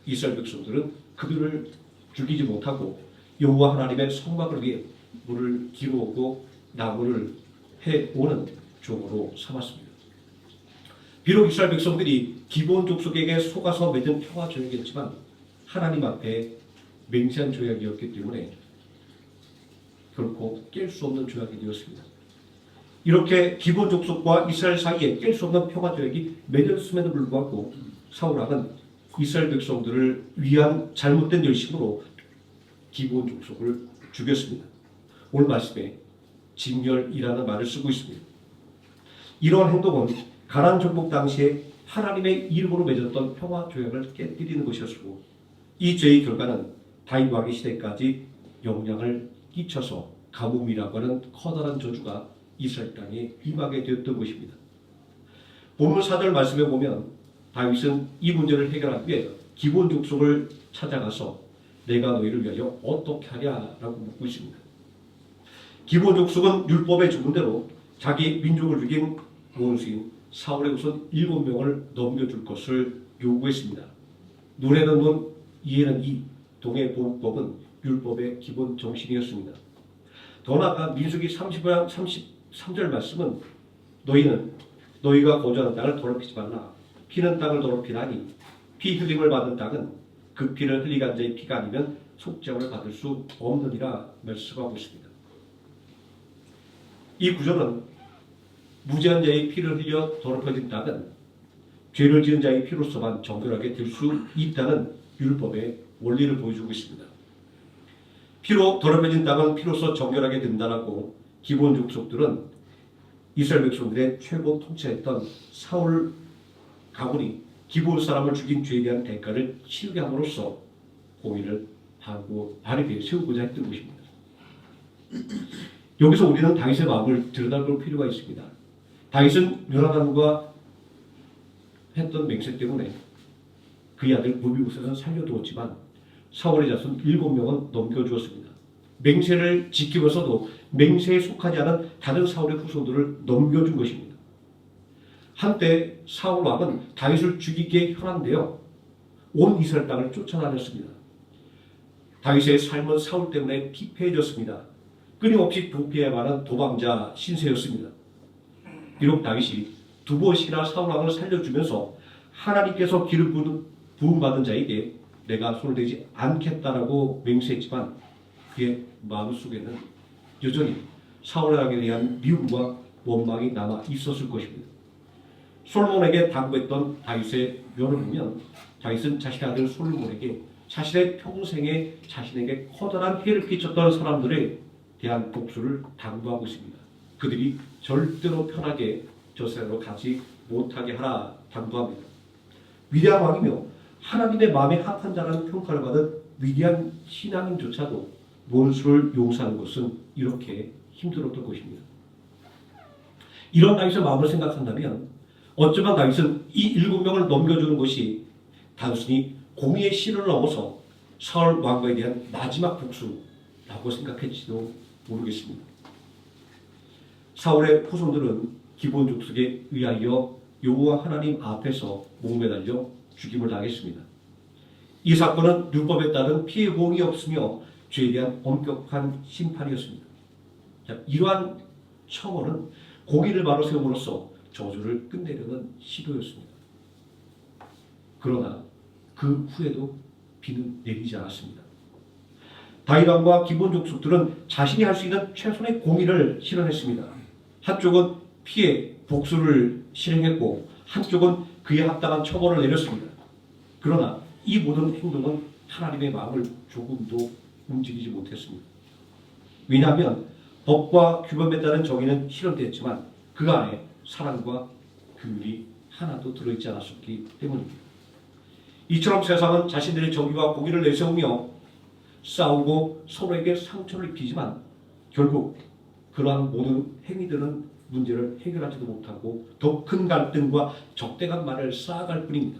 이스라엘 백성들은 그들을 죽이지 못하고 여호와 하나님의 성막을 위해 물을 기르고 나무를 해오는 종으로 삼았습니다. 비록 이스라엘 백성들이 기브온 족속에게 속아서 맺은 평화 조약이었지만 하나님 앞에 맹세한 조약이었기 때문에 결코 깰 수 없는 조약이 되었습니다. 이렇게 기브온 족속과 이스라엘 사이에 깰 수 없는 평화 조약이 맺었음에도 불구하고 사울 왕은 이스라엘 백성들을 위한 잘못된 열심으로 기브온 족속을 죽였습니다. 오늘 말씀에 진멸이라는 말을 쓰고 있습니다. 이러한 행동은 가나안 정복 당시에 하나님의 이름으로 맺었던 평화 조약을 깨뜨리는 것이었고, 이 죄의 결과는 다윗 왕의 시대까지 영향을 끼쳐서 가뭄이라고 하는 커다란 저주가 이스라엘 땅에 임하게 되었던 것입니다. 본문 4절 말씀에 보면 다윗은 이 문제를 해결하기 위해 기본 족속을 찾아가서 내가 너희를 위하여 어떻게 하랴라고 묻고 있습니다. 기본 족속은 율법에 적은 대로 자기 민족을 죽인 원수인 사울의 우선 7명을 넘겨줄 것을 요구했습니다. 눈에는 눈, 이에는 이, 동의 보호법은 율법의 기본 정신이었습니다. 더 나아가 민수기 30장 33절 말씀은 너희는 너희가 거주하는 땅을 더럽히지 말라. 피는 땅을 더럽히나니 피 흘림을 받은 땅은 그 피를 흘리게 한 자의 피가 아니면 속죄함을 받을 수 없느니라 말씀하고 있습니다. 이 구절은 무죄한 자의 피를 흘려 더럽혀진 땅은 죄를 지은 자의 피로서만 정결하게 될 수 있다는 율법의 원리를 보여주고 있습니다. 피로 더럽혀진 땅은 피로서 정결하게 된다라고 기본 족속들은 이스라엘 백성들의 최고 통치했던 사울 가문이 기본 사람을 죽인 죄에 대한 대가를 치르게 함으로써 공의를 하고 바르게 세우고자 했던 것입니다. 여기서 우리는 다윗의 마음을 들여다볼 필요가 있습니다. 다윗은 요나단과 했던 맹세 때문에 그의 아들 무비보셋은 살려두었지만 사울의 자손 7명은 넘겨주었습니다. 맹세를 지키면서도 맹세에 속하지 않은 다른 사울의 후손들을 넘겨준 것입니다. 한때 사울 왕은 다윗을 죽이기에 혈안되어 온 이스라엘 땅을 쫓아다녔습니다. 다윗의 삶은 사울 때문에 피폐해졌습니다. 끊임없이 도피해야만 하는 도망자 신세였습니다. 비록 다윗이 2번씩이나 사울 왕을 살려주면서 하나님께서 기름 부음받은 자에게 내가 손을 대지 않겠다라고 맹세했지만 그의 마음속에는 여전히 사울 왕에 대한 미움과 원망이 남아 있었을 것입니다. 솔로몬에게 당부했던 다윗의 면을 보면 다윗은 자신의 아들 솔로몬에게 자신의 평생에 자신에게 커다란 해를 끼쳤던 사람들에 대한 복수를 당부하고 있습니다. 그들이 절대로 편하게 저 세상으로 가지 못하게 하라 당부합니다. 위대한 왕이며 하나님의 마음에 합한 자라는 평가를 받은 위대한 신앙인조차도 원수를 용서하는 것은 이렇게 힘들었던 것입니다. 이런 다윗의 마음을 생각한다면 어쩌면 다윗은 이 7명을 넘겨주는 것이 단순히 공의의 실을 넘어서 사울 왕과에 대한 마지막 복수라고 생각했지도 모르겠습니다. 사울의 후손들은 기본 족속에 의하여 여호와 하나님 앞에서 목매달려 죽임을 당했습니다. 이 사건은 율법에 따른 피해 보응이 없으며 죄에 대한 엄격한 심판이었습니다. 자, 이러한 처벌은 공의를 바로 세움으로써 저주를 끝내려는 시도였습니다. 그러나 그 후에도 비는 내리지 않았습니다. 다윗 왕과 기본 족속들은 자신이 할 수 있는 최선의 공의를 실현했습니다. 한쪽은 피해 복수를 실행했고 한쪽은 그에 합당한 처벌을 내렸습니다. 그러나 이 모든 행동은 하나님의 마음을 조금도 움직이지 못했습니다. 왜냐하면 법과 규범에 따른 정의는 실현되었지만 그 안에 사랑과 긍휼이 하나도 들어있지 않았기 때문입니다. 이처럼 세상은 자신들의 정의와 공의를 내세우며 싸우고 서로에게 상처를 입히지만 결국 그러한 모든 행위들은 문제를 해결하지도 못하고 더 큰 갈등과 적대감만을 쌓아갈 뿐입니다.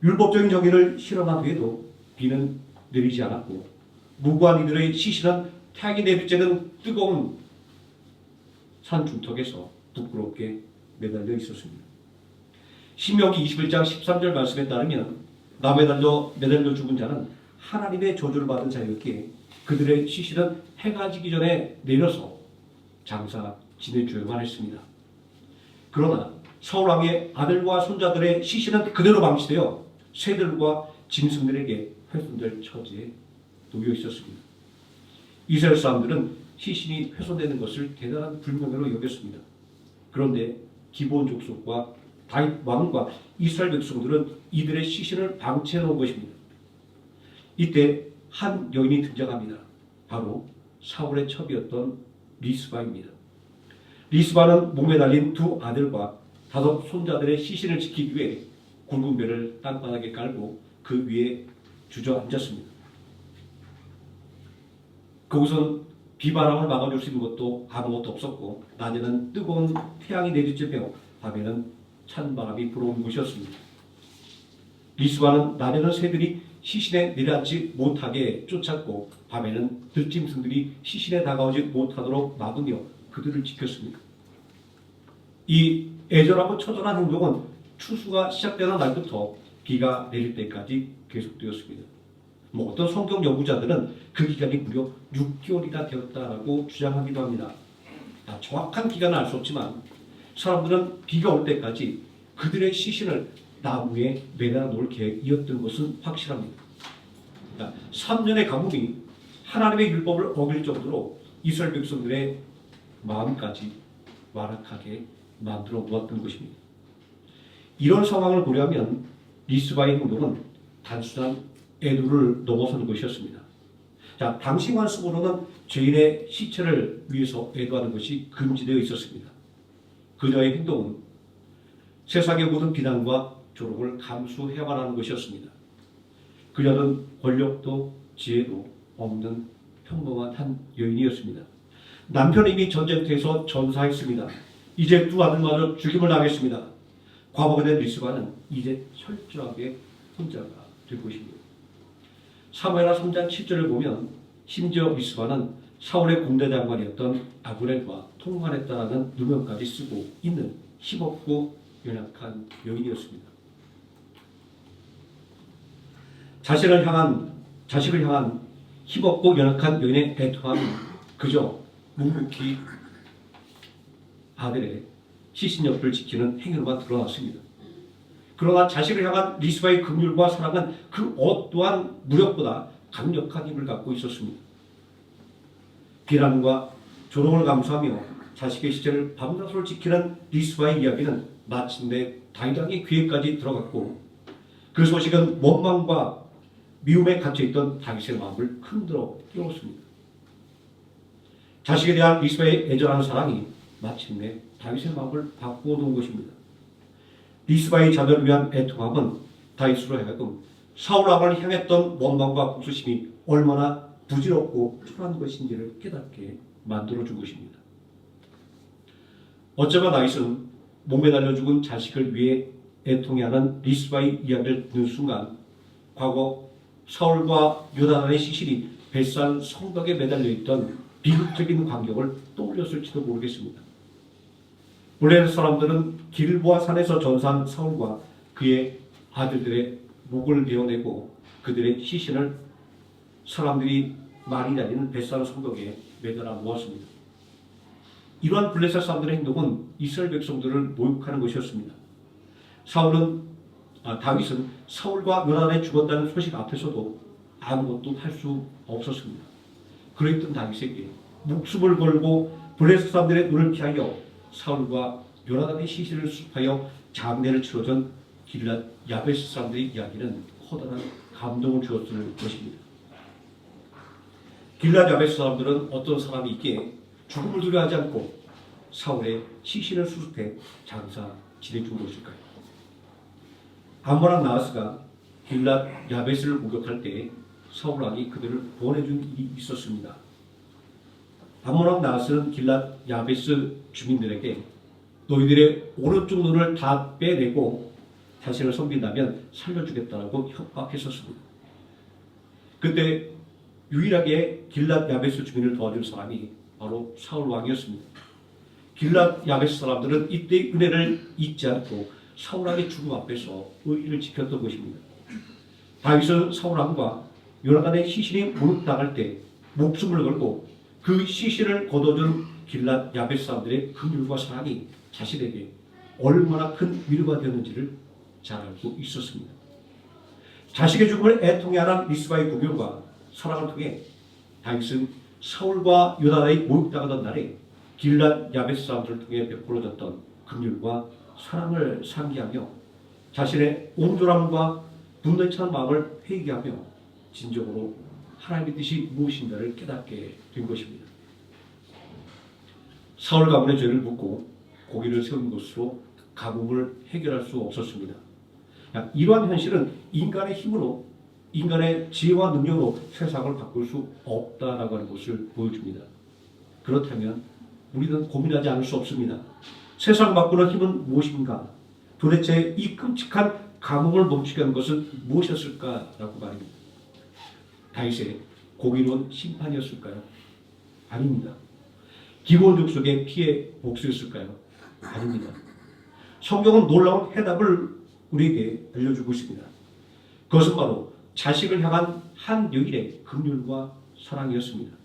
율법적인 정의를 실현한 후에도 비는 내리지 않았고 무고한 이들의 시신은 태양이 내리쬐는 뜨거운 산 중턱에서 부끄럽게 매달려 있었습니다. 신명기 21장 13절 말씀에 따르면 나 매달려 죽은 자는 하나님의 저주를 받은 자였기에 그들의 시신은 해가 지기 전에 내려서 장사 지내줘야만 했습니다. 그러나 사울왕의 아들과 손자들의 시신은 그대로 방치되어 새들과 짐승들에게 훼손될 처지에 놓여 있었습니다. 이스라엘 사람들은 시신이 훼손되는 것을 대단한 불명예로 여겼습니다. 그런데 기본 족속과 다윗 왕과 이스라엘 백성들은 이들의 시신을 방치해 놓은 것입니다. 이때 한 여인이 등장합니다. 바로 사울의 첩이었던 리스바입니다. 리스바는 목에 달린 두 아들과 5 손자들의 시신을 지키기 위해 굵은 배를 땅바닥에 깔고 그 위에 주저앉았습니다. 그곳은 비바람을 막아줄 수 있는 것도 아무것도 없었고 낮에는 뜨거운 태양이 내리쬐며 밤에는 찬바람이 불어오는 곳이었습니다. 리스바는 낮에는 새들이 시신에 내려앉지 못하게 쫓았고 밤에는 들짐승들이 시신에 다가오지 못하도록 막으며 그들을 지켰습니다. 이 애절하고 처절한 행동은 추수가 시작되는 날부터 비가 내릴 때까지 계속되었습니다. 어떤 성경 연구자들은 그 기간이 무려 6개월이나 되었다라고 주장하기도 합니다. 정확한 기간은 알 수 없지만 사람들은 비가 올 때까지 그들의 시신을 나무에 매달아 놓을 계획이었던 것은 확실합니다. 3년의 가뭄이 하나님의 율법을 어길 정도로 이스라엘 백성들의 마음까지 완악하게 만들어 놓았던 것입니다. 이런 상황을 고려하면 리스바의 행동은 단순한 애도를 넘어서는 것이었습니다. 당시 관습으로는 죄인의 시체를 위해서 애도하는 것이 금지되어 있었습니다. 그녀의 행동은 세상의 모든 비난과 조롱을 감수해야만 하는 것이었습니다. 그녀는 권력도 지혜도 없는 평범한 한 여인이었습니다. 남편이 이미 전쟁터에서 전사했습니다. 이제 두 아들마저 죽임을 당했습니다. 과부가 된 리스바는 이제 철저하게 혼자가 될 것입니다. 사무엘하 3장 7절을 보면 심지어 리스바는 사울의 공대장관이었던 아브넬과 통관했다라는 누명까지 쓰고 있는 힘없고 연약한 여인이었습니다. 자식을 향한 힘없고 연약한 여인의 애통함이 그저 묵묵히 아들의 시신 옆을 지키는 행위로만 드러났습니다. 그러나 자식을 향한 리스바의 긍휼과 사랑은 그 어떠한 무력보다 강력한 힘을 갖고 있었습니다. 비난과 조롱을 감수하며 자식의 시체를 밤낮으로 지키는 리스바의 이야기는 마침내 다윗 왕의 귀에까지 들어갔고 그 소식은 원망과 미움에 갇혀있던 다윗의 마음을 흔들어 깨웠습니다. 자식에 대한 리스바의 애절한 사랑이 마침내 다윗의 마음을 바꾸어 놓은 것입니다. 리스바의 자녀를 위한 애통함은 다윗으로 하여금 사울 왕을 향했던 원망과 복수심이 얼마나 부질없고 초라한 것인지를 깨닫게 만들어준 것입니다. 어쩌면 다윗은 몸에 달려 죽은 자식을 위해 애통해하는 리스바의 이야기를 듣는 순간 과거 사울과 요나단의 시신이 벳산 성벽에 매달려 있던 비극적인 광경을 떠올렸을지도 모르겠습니다. 원래 사람들은 길보아 산에서 전사한 사울과 그의 아들들의 목을 베어내고 그들의 시신을 사람들이 많이 다니는 벳산 성벽에 매달아 모았습니다. 이러한 블레셋 사람들의 행동은 이스라엘 백성들을 모욕하는 것이었습니다. 다윗은 사울과 요나단이 죽었다는 소식 앞에서도 아무것도 할 수 없었습니다. 그랬던 다윗에게 목숨을 걸고 블레셋 사람들의 눈을 피하여 사울과 요나단의 시신을 수습하여 장례를 치러준 길랏 야베스 사람들의 이야기는 커다란 감동을 주었을 것입니다. 길랏 야베스 사람들은 어떤 사람이 있기에 죽음을 두려워하지 않고 사울의 시신을 수습해 장사 지내준 것일까요? 암몬 왕 나하스가 길랏 야베스를 공격할 때 사울 왕이 그들을 보내준 일이 있었습니다. 암몬 왕 나하스는 길랏 야베스 주민들에게 너희들의 오른쪽 눈을 다 빼내고 자신을 섬긴다면 살려주겠다라고 협박했었습니다. 그때 유일하게 길랏 야베스 주민을 도와준 사람이 바로 사울 왕이었습니다. 길랏 야베스 사람들은 이때의 은혜를 잊지 않고 사울 왕의 죽음 앞에서 의의를 지켰던 것입니다. 다윗은 사울 왕과 요나단의 시신이 모욕당할 때 목숨을 걸고 그 시신을 거둬준 길랏 야베스 사람들의 긍휼과 사랑이 자신에게 얼마나 큰 위로가 되었는지를 잘 알고 있었습니다. 자식의 죽음을 애통해하는 리스바의 긍휼과 사랑을 통해 다윗은 사울과 요나단이 모욕당하던 날에 길랏 야베스 사람들을 통해 베풀어졌던 긍휼과 사랑을 상기하며 자신의 온전함과 분노에 찬 마음을 회개하며 진정으로 하나님의 뜻이 무엇인가를 깨닫게 된 것입니다. 사울 가문의 죄를 묻고 고기를 세운 것으로 가뭄을 해결할 수 없었습니다. 이러한 현실은 인간의 힘으로, 인간의 지혜와 능력으로 세상을 바꿀 수 없다라고 하는 것을 보여줍니다. 그렇다면 우리는 고민하지 않을 수 없습니다. 세상 바꾸는 힘은 무엇인가? 도대체 이 끔찍한 가뭄을 멈추게 하는 것은 무엇이었을까라고 말입니다. 다윗의 공의로운 심판이었을까요? 아닙니다. 기본적 속의 피해 복수였을까요? 아닙니다. 성경은 놀라운 해답을 우리에게 알려주고 있습니다. 그것은 바로 자식을 향한 한 여인의 긍휼과 사랑이었습니다.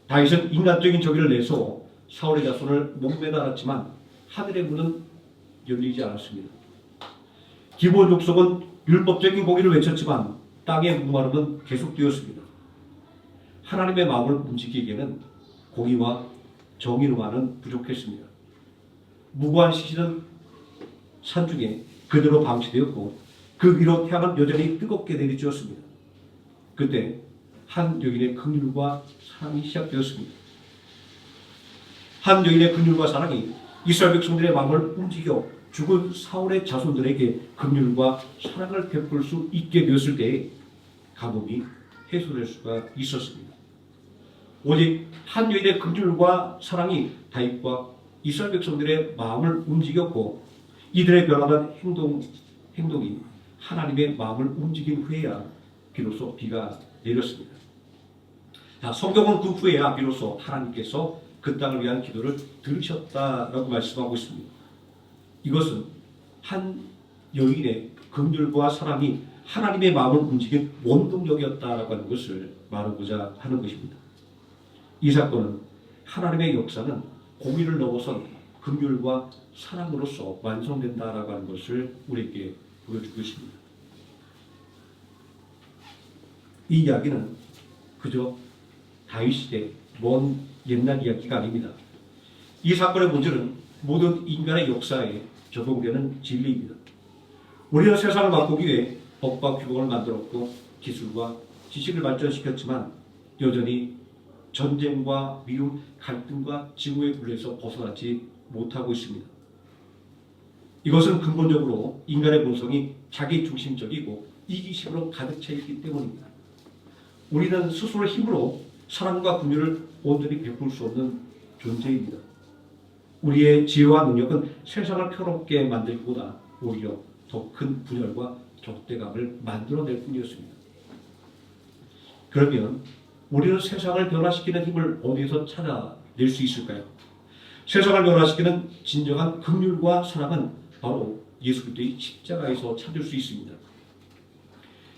다윗은 인간적인 저기를 내서 사울의 자손을 목매달았지만 하늘의 문은 열리지 않았습니다. 기본 족속은 율법적인 공의를 외쳤지만 땅의 목마름은 계속되었습니다. 하나님의 마음을 움직이기에는 공의와 정의로만은 부족했습니다. 무고한 시신은 산중에 그대로 방치되었고 그 위로 태양은 여전히 뜨겁게 내리쬐었습니다. 그때 한 여인의 긍휼과 사랑이 시작되었습니다. 한 여인의 긍휼과 사랑이 이스라엘 백성들의 마음을 움직여 죽은 사울의 자손들에게 긍휼과 사랑을 베풀 수 있게 되었을 때에 가뭄이 해소될 수가 있었습니다. 오직 한 여인의 긍휼과 사랑이 다윗과 이스라엘 백성들의 마음을 움직였고 이들의 변화된 행동이 하나님의 마음을 움직인 후에야 비로소 비가 내렸습니다. 성경은 그 후에야 비로소 하나님께서 그 땅을 위한 기도를 들으셨다라고 말씀하고 있습니다. 이것은 한 여인의 긍휼과 사랑이 하나님의 마음을 움직인 원동력이었다라고 하는 것을 말하고자 하는 것입니다. 이 사건은 하나님의 역사는 공의를 넘어선 긍휼과 사랑으로서 완성된다라고 하는 것을 우리에게 보여주고 있습니다. 이 이야기는 그저 다윗 시대 먼 옛날 이야기가 아닙니다. 이 사건의 본질은 모든 인간의 역사에 적용되는 진리입니다. 우리는 세상을 바꾸기 위해 법과 규범을 만들었고 기술과 지식을 발전시켰지만 여전히 전쟁과 미움, 갈등과 징후의 굴레에서 벗어나지 못하고 있습니다. 이것은 근본적으로 인간의 본성이 자기중심적이고 이기심으로 가득 차 있기 때문입니다. 우리는 스스로 힘으로 사랑과 긍휼을 온전히 베풀 수 없는 존재입니다. 우리의 지혜와 능력은 세상을 평화롭게 만들기보다 오히려 더 큰 분열과 적대감을 만들어낼 뿐이었습니다. 그러면 우리는 세상을 변화시키는 힘을 어디에서 찾아낼 수 있을까요? 세상을 변화시키는 진정한 긍휼과 사랑은 바로 예수 그리스도의 십자가에서 찾을 수 있습니다.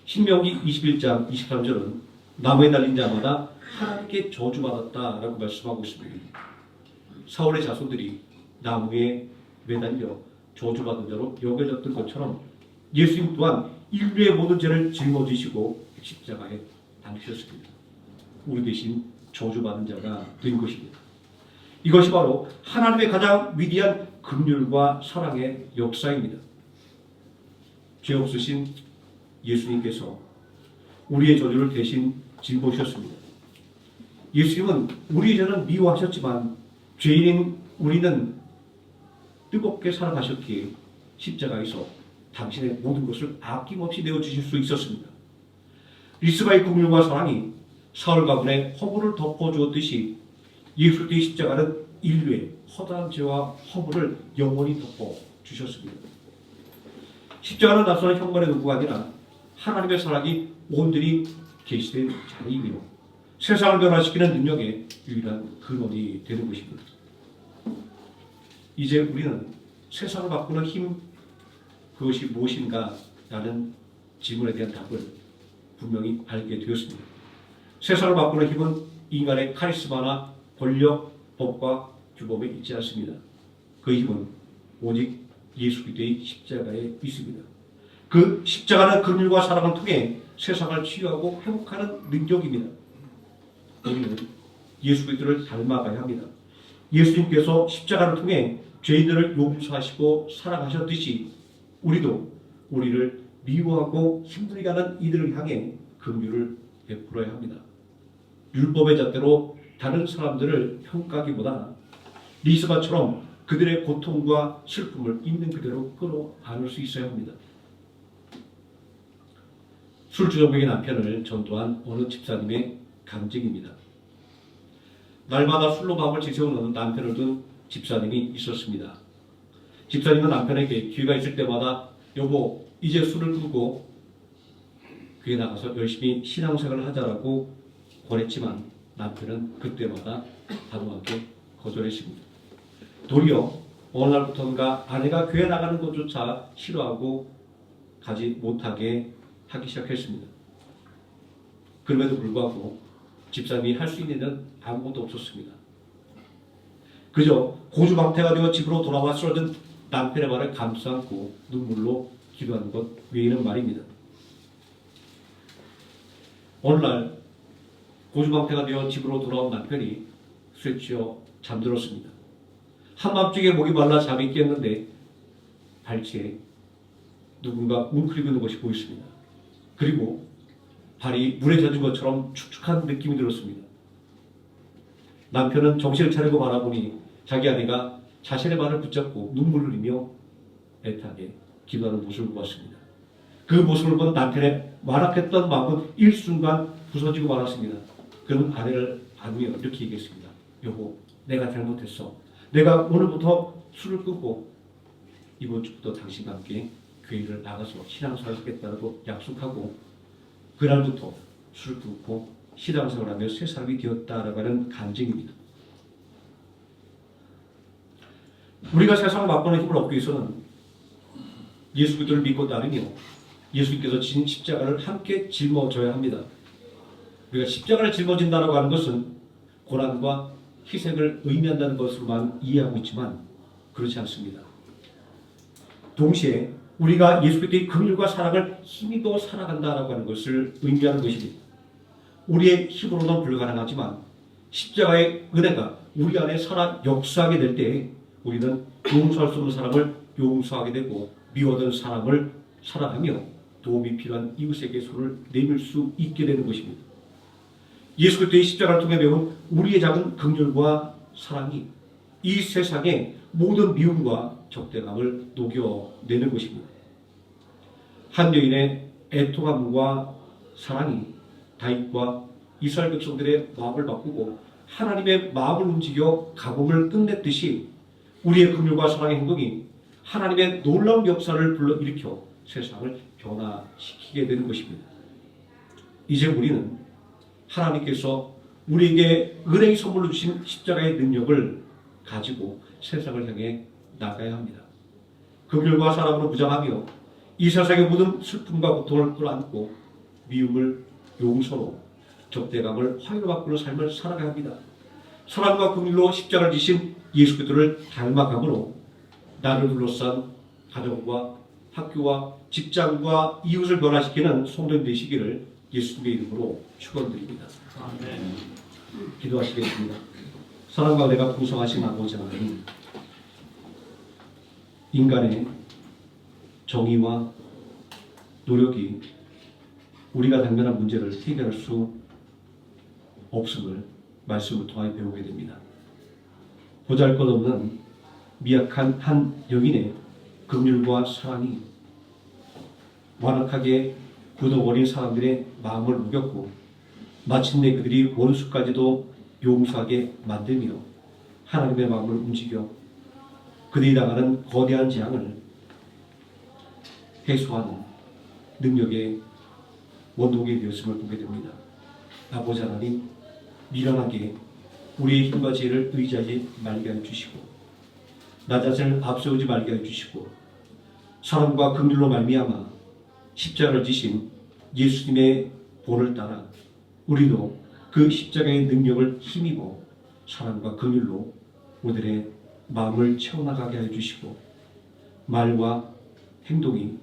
신명기 21장 23절은 나무에 달린 자마다 하나님께 저주받았다라고 말씀하고 있습니다. 사울의 자손들이 나무에 매달려 저주받은 자로 여겨졌던 것처럼 예수님 또한 인류의 모든 죄를 짊어지시고 십자가에 달리셨습니다. 우리 대신 저주받은 자가 된 것입니다. 이것이 바로 하나님의 가장 위대한 긍휼과 사랑의 역사입니다. 죄 없으신 예수님께서 우리의 저주를 대신 짊어지셨습니다. 예수님은 우리의 죄는 미워하셨지만 죄인인 우리는 뜨겁게 사랑하셨기에 십자가에서 당신의 모든 것을 아낌없이 내어주실 수 있었습니다. 리스바의 긍휼과 사랑이 사울 가문의 허물을 덮어주었듯이 예수 그리스도의 십자가는 인류의 허다한 죄와 허물을 영원히 덮어주셨습니다. 십자가는 낯선 현관의 도구가 아니라 하나님의 사랑이 온전히 계시된 자리이며 세상을 변화시키는 능력의 유일한 근원이 되는 것입니다. 이제 우리는 세상을 바꾸는 힘, 그것이 무엇인가 라는 질문에 대한 답을 분명히 알게 되었습니다. 세상을 바꾸는 힘은 인간의 카리스마나 권력, 법과 규범에 있지 않습니다. 그 힘은 오직 예수 그리스도의 십자가에 있습니다. 그 십자가는 긍휼과 사랑을 통해 세상을 치유하고 회복하는 능력입니다. 우리는 예수 그리스도를 닮아가야 합니다. 예수님께서 십자가를 통해 죄인들을 용서하시고 사랑하셨듯이 우리도 우리를 미워하고 힘들게 하는 이들을 향해 긍휼을 베풀어야 합니다. 율법의 잣대로 다른 사람들을 평가하기보다 리스바처럼 그들의 고통과 슬픔을 있는 그대로 끌어안을 수 있어야 합니다. 술주정뱅이 남편을 전도한 어느 집사님의 간증입니다. 날마다 술로 밥을 지새우는 남편을 둔 집사님이 있었습니다. 집사님은 남편에게 기회가 있을 때마다 여보 이제 술을 끄고 교회 나가서 열심히 신앙생활을 하자라고 권했지만 남편은 그때마다 단호하게 거절했습니다. 도리어 어느 날부터인가 아내가 교회 나가는 것조차 싫어하고 가지 못하게 하기 시작했습니다. 그럼에도 불구하고 집사님이 할 수 있는 일은 아무것도 없었습니다. 그저 고주망태가 되어 집으로 돌아와 쓰러진 남편의 발을 감싸 안고 눈물로 기도하는 것 외에는 말입니다. 어느 날 고주망태가 되어 집으로 돌아온 남편이 술에 취해 잠들었습니다. 한밤중에 목이 말라 잠이 깼는데 발치에 누군가 웅크리고 있는 것이 보였습니다. 그리고 발이 물에 젖은 것처럼 축축한 느낌이 들었습니다. 남편은 정신을 차리고 바라보니 자기 아내가 자신의 발을 붙잡고 눈물을 흘리며 애타게 기도하는 모습을 보았습니다. 그 모습을 본 남편의 완악했던 마음은 일순간 부서지고 말았습니다. 그는 아내를 안으며 이렇게 얘기했습니다. 여보, 내가 잘못했어. 내가 오늘부터 술을 끊고 이번 주부터 당신과 함께 교회를 나가서 신앙생활을 하겠다고 약속하고 그날부터 술을 끊고 신앙생활을 하며 새 사람이 되었다라고 하는 간증입니다. 우리가 세상을 바꾸는 힘을 얻기 위해서는 예수 그리스도를 믿고 따르며 예수님께서 진 십자가를 함께 짊어져야 합니다. 우리가 십자가를 짊어진다라고 하는 것은 고난과 희생을 의미한다는 것으로만 이해하고 있지만 그렇지 않습니다. 동시에 우리가 예수 그리스도의 긍휼과 사랑을 힘입어 살아간다라고 하는 것을 의미하는 것입니다. 우리의 힘으로는 불가능하지만 십자가의 은혜가 우리 안에 살아 역사하게 될 때 우리는 용서할 수 없는 사람을 용서하게 되고 미워하던 사람을 사랑하며 도움이 필요한 이웃에게 손을 내밀 수 있게 되는 것입니다. 예수 그리스도의 십자가를 통해 배운 우리의 작은 긍휼과 사랑이 이 세상의 모든 미움과 적대감을 녹여내는 것입니다. 한 여인의 애통함과 사랑이 다윗과 이스라엘 백성들의 마음을 바꾸고 하나님의 마음을 움직여 가뭄을 끝냈듯이 우리의 긍휼과 사랑의 행동이 하나님의 놀라운 역사를 불러일으켜 세상을 변화시키게 되는 것입니다. 이제 우리는 하나님께서 우리에게 은혜의 선물로 주신 십자가의 능력을 가지고 세상을 향해 나가야 합니다. 긍휼과 사랑으로 무장하며 이 세상의 모든 슬픔과 고통을 끌어안고 미움을 용서로 적대감을 화해로 바꾸는 삶을 살아가야 합니다. 사랑과 긍휼로 십자가를 지신 예수 그리스도를 닮아감으로 나를 둘러싼 가정과 학교와 직장과 이웃을 변화시키는 성도님 되시기를 예수님의 이름으로 축원드립니다. 아멘. 기도하시겠습니다. 사랑과 은혜가 풍성하신 아버지 하나님, 인간의 정의와 노력이 우리가 당면한 문제를 해결할 수 없음을 말씀을 통하여 배우게 됩니다. 보잘것없는 미약한 한 여인의 긍휼과 사랑이 완악하게 굳어버린 사람들의 마음을 우겼고 마침내 그들이 원수까지도 용서하게 만들며 하나님의 마음을 움직여 그들이 당하는 거대한 재앙을 해소하는 능력의 원동이 되었음을 보게 됩니다. 아버지 하나님, 미련하게 우리의 힘과 지혜를 의지하지 말게 해주시고 나 자신을 앞세우지 말게 해주시고 사랑과 긍휼로 말미암아 십자가를 지신 예수님의 본을 따라 우리도 그 십자가의 능력을 힘입어 사랑과 긍휼로 우리들의 마음을 채워나가게 해주시고 말과 행동이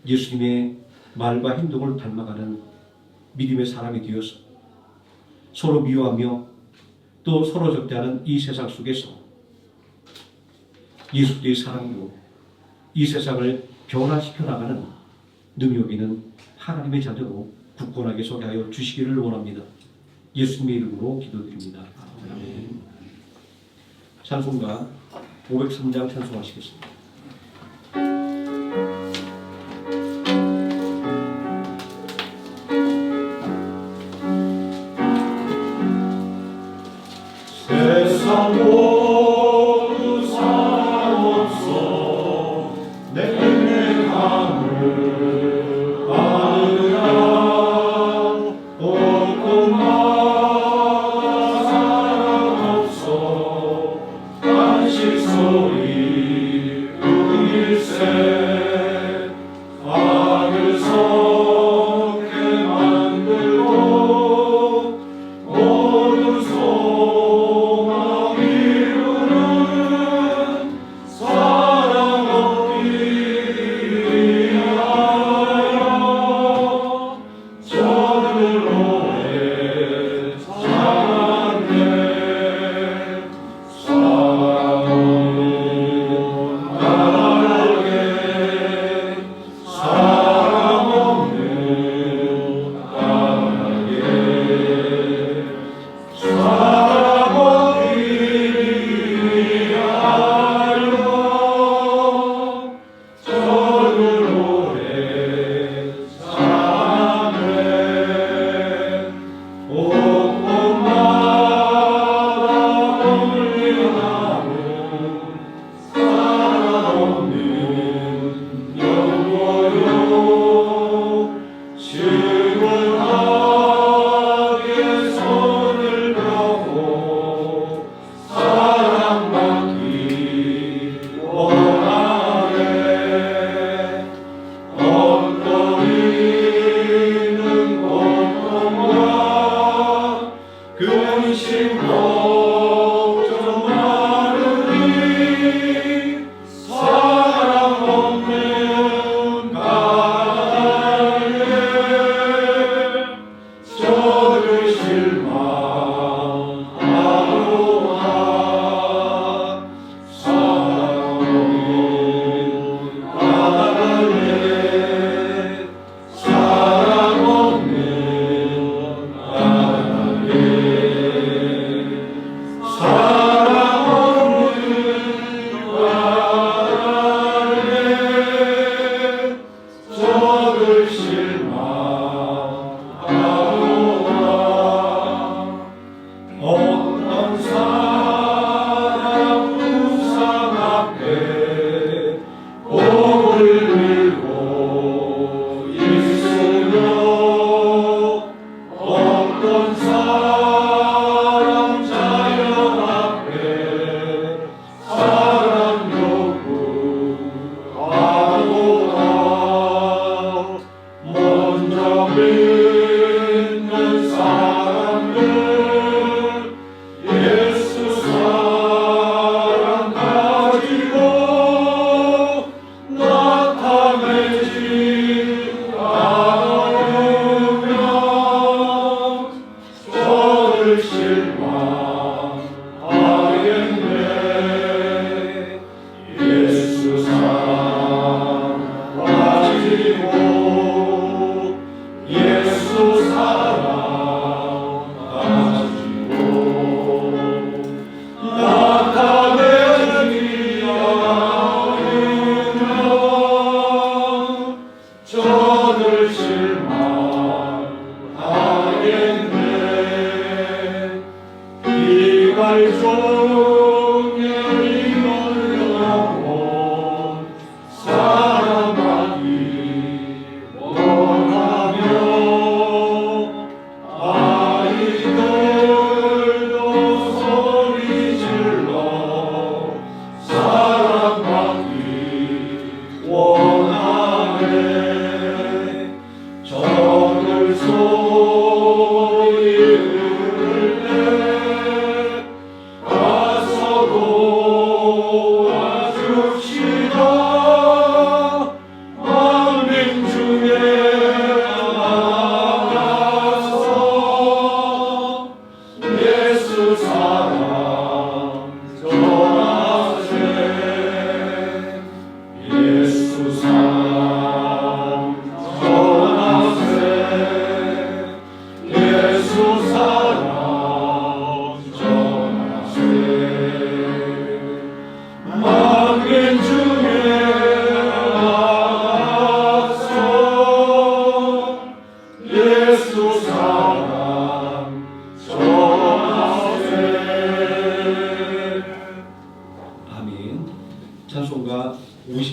예수님의 말과 행동을 닮아가는 믿음의 사람이 되어서 서로 미워하며 또 서로 적대하는 이 세상 속에서 예수의 사랑으로 이 세상을 변화시켜 나가는 능력 있는 하나님의 자녀로 굳건하게 서게 하여 주시기를 원합니다. 예수님의 이름으로 기도드립니다. 아멘. 찬송가 503장 찬송하시겠습니다. 세상 모두 사랑없어 내 강을 아느라 곳곳마다 사랑없어 간식 소리 울릴새 악을 섞게 만들고 모든 소망 이루는 사랑 얻기 위하여 저들로에 사랑해 사랑은 나에게 사랑 없는 나에게 사랑 얻기 위하여 저들로에 사랑해 곳곳마다 울려나는 사랑 없는 영원요 지긋하게 손을 펴고 사랑받기 원하네 엉터리는 고통과 근심 걱정 많으니 사랑 없는 가난에 저를 실망하로다 사랑 없는 가난에 사랑 없는 나에게 사랑 없는 나에게 저들 실망하로다 어떤 사람 우상 앞에 목을 들고 있으며 어떤 사람 자연 앞에 사랑 요구하고다 먼저 믿는 사람들 예수 사랑 가지고 나타내지 않으면 저들 실망하겠네 예수 사랑 가지고 예수 사랑 가지고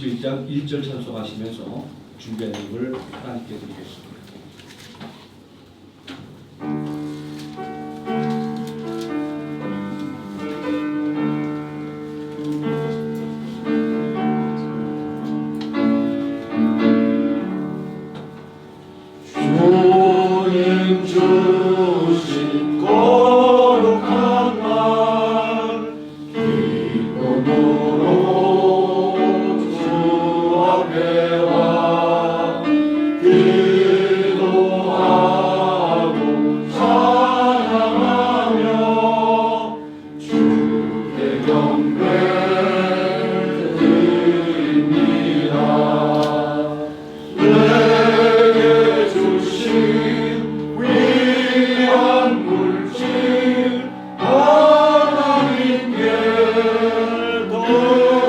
51장 1절 찬송하시면서 준비한 곡을 하나님께 드리겠습니다. 주님 주신 거룩한 날 기쁨으로 주 앞에 와 기도하고 찬양하며 주께 경배 드립니다. 내게 주신 위한 물질 하나님께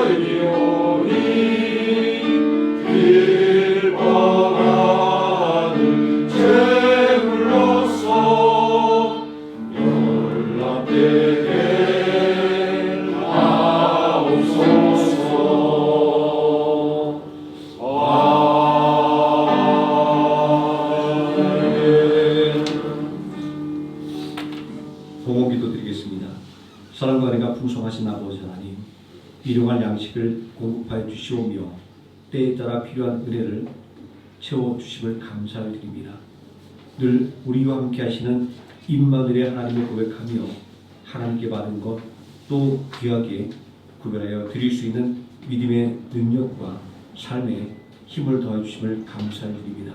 드리오니 기뻐하는 제물로서 연락되게 하옵소서. 공헌기도 드리겠습니다. 사랑과 은혜가 풍성하신 아버지 하나님, 일용할 양식을 공급하여 주시오며 때에 따라 필요한 은혜를 채워주심을 감사를 드립니다. 늘 우리와 함께 하시는 임마누엘의 하나님을 고백하며 하나님께 받은 것 또 귀하게 구별하여 드릴 수 있는 믿음의 능력과 삶에 힘을 더해 주심을 감사를 드립니다.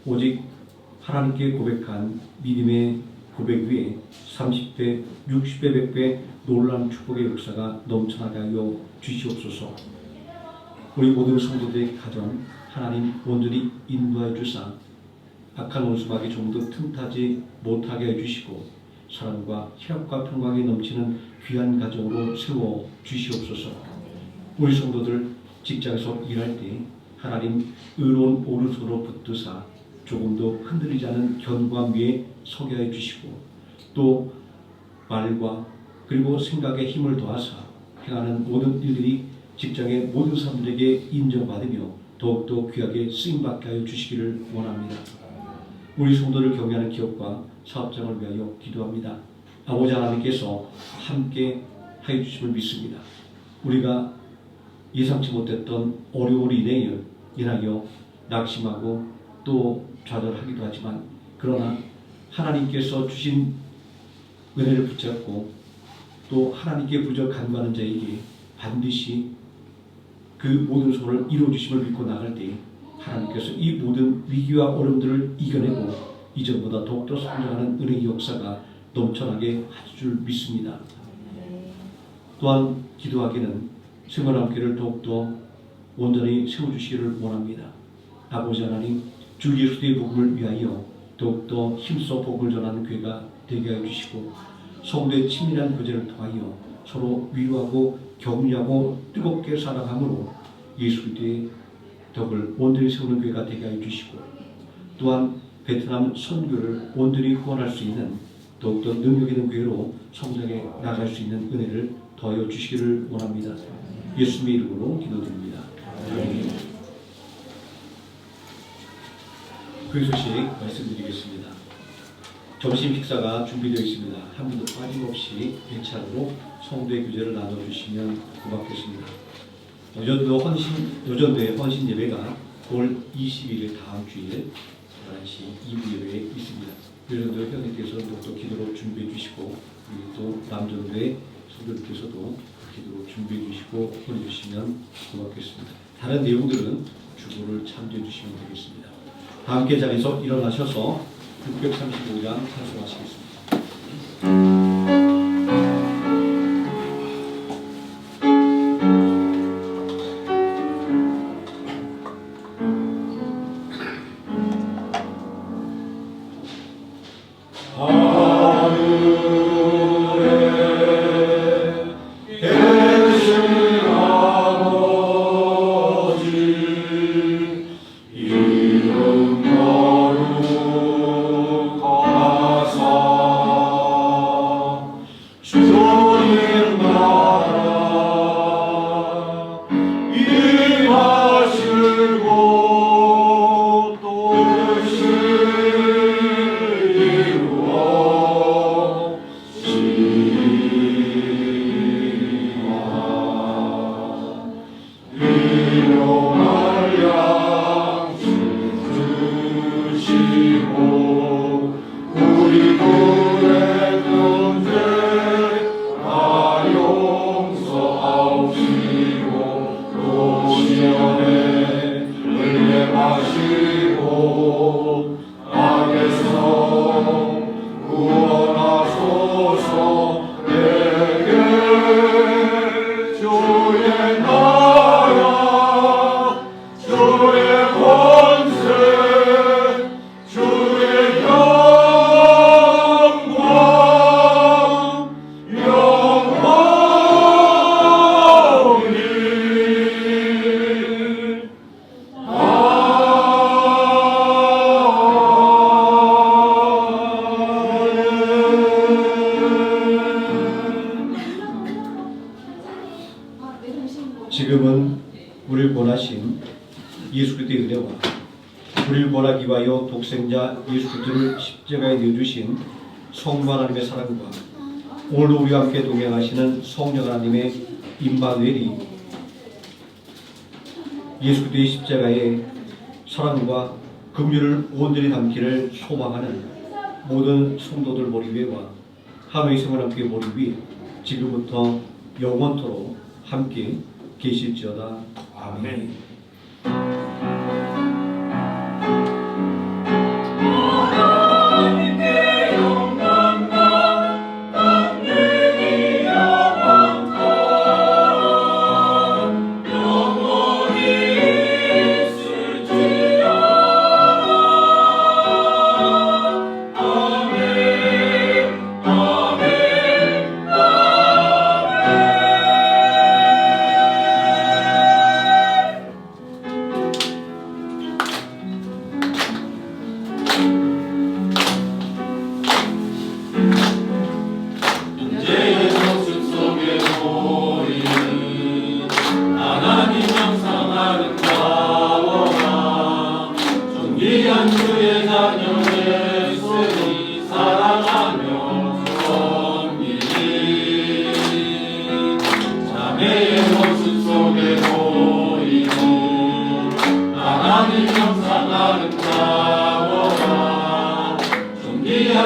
오직 하나님께 고백한 믿음의 고백 위에 30배, 60배, 100배 놀라운 축복의 역사가 넘쳐나게 하여 주시옵소서. 우리 모든 성도들의 가정 하나님 온전히 인도하여 주사 악한 원수마귀 좀 더 틈타지 못하게 해주시고 사랑과 희락과 평강이 넘치는 귀한 가정으로 세워 주시옵소서. 우리 성도들 직장에서 일할 때 하나님 의로운 오른손으로 붙드사 조금도 흔들리지 않은 견고한 위에 서게 해 주시고 또 말과 그리고 생각에 힘을 더하사 행하는 모든 일들이 직장의 모든 사람들에게 인정받으며 더욱더 귀하게 쓰임받게 하여 주시기를 원합니다. 우리 성도를 경외하는 기업과 사업장을 위하여 기도합니다. 아버지 하나님께서 함께 하여 주심을 믿습니다. 우리가 예상치 못했던 어려움으로 인하여 낙심하고 또 좌절하기도 하지만 그러나 하나님께서 주신 은혜를 붙잡고 또 하나님께 부져 간구하는 자에게 반드시 그 모든 소원을 이루어주심을 믿고 나갈 때 하나님께서 이 모든 위기와 어려움들을 이겨내고 이전보다 더욱더 성장하는 은혜의 역사가 넘쳐나게 하실 줄 믿습니다. 또한 기도하기는 생활함께를 더욱더 온전히 세워주시기를 원합니다. 아버지 하나님, 주 예수의 복음을 위하여 더욱더 힘써 복음을 전하는 교회가 되게 해주시고 성도의 친밀한 교제를 통하여 서로 위로하고 격려하고 뜨겁게 사랑함으로 예수 그리스도의 덕을 온전히 세우는 교회가 되게 해주시고 또한 베트남 선교를 온전히 후원할 수 있는 더욱더 능력 있는 교회로 성장해 나갈 수 있는 은혜를 더하여 주시기를 원합니다. 예수님의 이름으로 기도드립니다. 그 소식 말씀드리겠습니다. 점심 식사가 준비되어 있습니다. 한 분도 빠짐없이 1차로 성도의 교제를 나눠주시면 고맙겠습니다. 여전도의 헌신 예배가 9월 20일 다음 주일 11시 2부 예배에 있습니다. 여전도 형님께서 또 기도로 준비해 주시고 또 남전도의 성도들께서도 기도로 준비해 주시고 보내주시면 고맙겠습니다. 다른 내용들은 주보를 참조해 주시면 되겠습니다. 다 함께 자리에서 일어나셔서 635장 찬송하시겠습니다. 주님 나라 하나님께 은혜와 우리를 구원하기 위하여 독생자 예수 그리스도를 십자가에 내어주신 성부 하나님의 사랑과 오늘도 우리와 함께 동행하시는 성령 하나님의 임마누엘이 예수 그리스도의 십자가의 사랑과 긍휼을 온전히 담기를 소망하는 모든 성도들 머리 위에와 하나님의 성을 함께 머리 위에 지금부터 영원토록 함께 계실지어다. 아멘.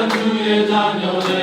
주의 자녀들